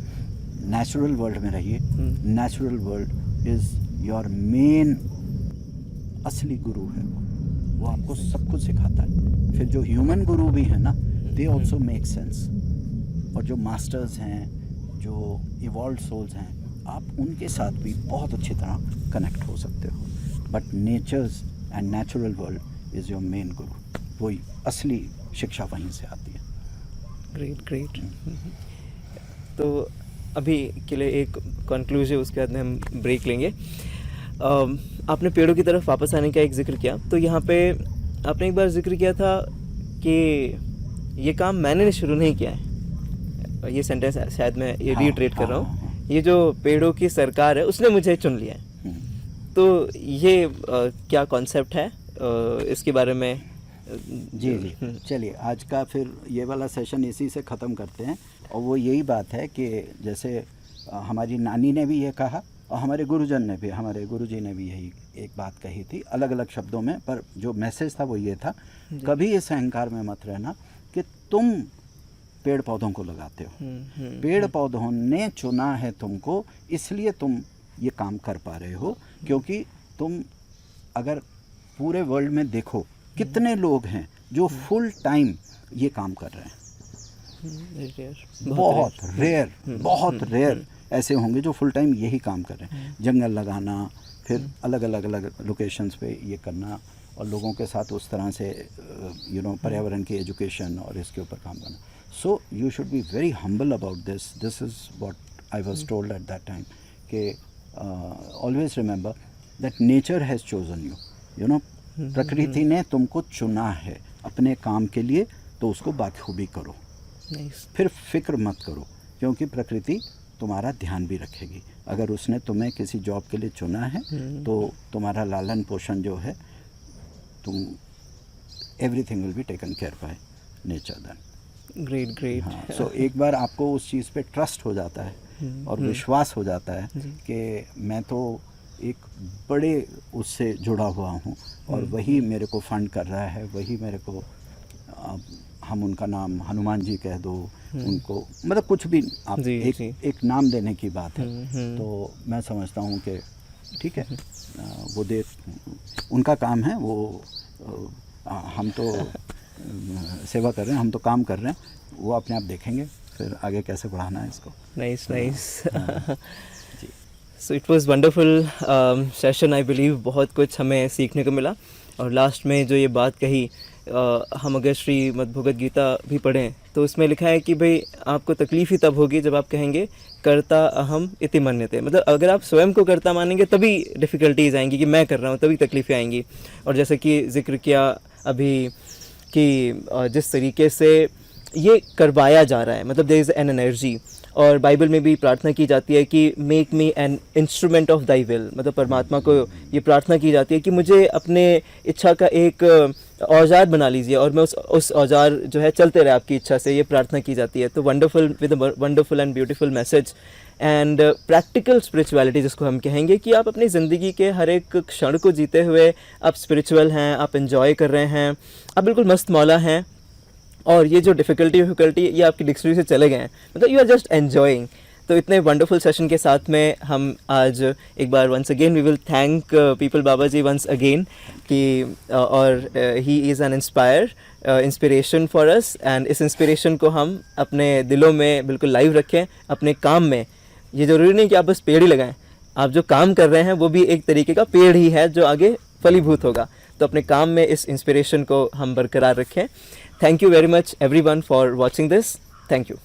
नेचुरल वर्ल्ड में रहिए। Natural world is your main असली गुरु है, वो आपको सब कुछ सिखाता है। फिर जो ह्यूमन गुरु भी है ना, दे ऑल्सो मेक सेंस, और जो मास्टर्स हैं, जो इवॉल्व सोल्स हैं, आप उनके साथ भी बहुत अच्छी तरह कनेक्ट हो सकते हो। But natures and natural world is your main guru, वही असली शिक्षा वहीं से आती है। Great great. तो अभी के लिए एक कंक्लूजन, उसके बाद में हम ब्रेक लेंगे। आपने पेड़ों की तरफ वापस आने का एक जिक्र किया, तो यहाँ पे आपने एक बार जिक्र किया था कि ये काम मैंने शुरू नहीं किया है, ये सेंटेंस शायद मैं ये रीट्रेट कर रहा हूँ, ये जो पेड़ों की सरकार है उसने मुझे चुन लिया है। तो ये क्या कॉन्सेप्ट है, इसके बारे में? जी चलिए आज का फिर ये वाला सेशन इसी से ख़त्म करते हैं। और वो यही बात है कि जैसे हमारी नानी ने भी ये कहा और हमारे गुरुजन ने भी, हमारे गुरुजी ने भी यही एक बात कही थी, अलग अलग शब्दों में, पर जो मैसेज था वो ये था, कभी इस अहंकार में मत रहना कि तुम पेड़ पौधों को लगाते हो। पेड़ पौधों ने चुना है तुमको, इसलिए तुम ये काम कर पा रहे हो, क्योंकि तुम अगर पूरे वर्ल्ड में देखो कितने लोग हैं जो फुल टाइम ये काम कर रहे हैं, बहुत रेयर ऐसे होंगे जो फुल टाइम यही काम कर रहे हैं। जंगल लगाना, फिर अलग अलग लोकेशंस पे ये करना, और लोगों के साथ उस तरह से पर्यावरण की एजुकेशन और इसके ऊपर काम करना। So you should be very humble about this. This is what I was told at that time. कि always remember that nature has chosen you. You know, प्रकृति ने तुमको चुना है अपने काम के लिए, तो उसको बाखूबी करो। Nice. फिर फिक्र मत करो, क्योंकि प्रकृति तुम्हारा ध्यान भी रखेगी। अगर उसने तुम्हें किसी जॉब के लिए चुना है, तो तुम्हारा लालन पोषण जो है, तुम everything will be taken care by nature then. Great. हाँ, सो एक बार आपको उस चीज़ पे ट्रस्ट हो जाता है और विश्वास हो जाता है कि मैं तो एक बड़े उससे जुड़ा हुआ हूँ और वही मेरे को फंड कर रहा है, वही मेरे को हम उनका नाम हनुमान जी कह दो, उनको मतलब कुछ भी आप जी, एक जी। एक नाम देने की बात है। हम्म। तो मैं समझता हूँ कि ठीक है, वो उनका काम है, वो हम तो सेवा कर रहे हैं, हम तो काम कर रहे हैं, वो अपने आप देखेंगे फिर आगे कैसे बढ़ाना है इसको। Nice nice. जी so it was wonderful session, I believe बहुत कुछ हमें सीखने को मिला। और लास्ट में जो ये बात कही, हम अगर श्रीमद् भगवद गीता भी पढ़ें तो उसमें लिखा है कि भाई आपको तकलीफ़ ही तब होगी जब आप कहेंगे कर्ता अहम इति मन्यते। मतलब अगर आप स्वयं को कर्ता मानेंगे तभी डिफ़िकल्टीज आएंगी कि मैं कर रहा हूँ, तभी तकलीफ़ें आएंगी। और जैसे कि जिक्र किया अभी कि जिस तरीके से ये करवाया जा रहा है, मतलब देयर इज़ एन एनर्जी। और बाइबल में भी प्रार्थना की जाती है कि make me an instrument of thy will, मतलब परमात्मा को ये प्रार्थना की जाती है कि मुझे अपने इच्छा का एक औजार बना लीजिए और मैं उस औजार जो है चलते रहे आपकी इच्छा से, ये प्रार्थना की जाती है। तो wonderful, with a wonderful and beautiful message and practical spirituality जिसको हम कहेंगे कि आप अपनी ज़िंदगी के हर एक क्षण को जीते हुए आप स्पिरिचुअल हैं, आप इन्जॉय कर रहे हैं, आप बिल्कुल मस्त मौला हैं। और ये जो डिफ़िकल्टी ये आपकी डिक्शनरी से चले गए हैं, मतलब यू आर जस्ट एन्जॉइंग। तो इतने वंडरफुल सेशन के साथ में हम आज एक बार once again we will thank Peepal Baba ji once again कि और he is an inspiration for us. And इस इंस्पिरेशन को हम अपने दिलों में बिल्कुल लाइव रखें, अपने काम में। ये ज़रूरी नहीं कि आप बस पेड़ ही लगाएं, आप जो काम कर रहे हैं वो भी एक तरीके का पेड़ ही है जो आगे फलीभूत होगा। तो अपने काम में इस इंस्पिरेशन को हम बरकरार रखें। Thank you very much everyone for watching this. Thank you.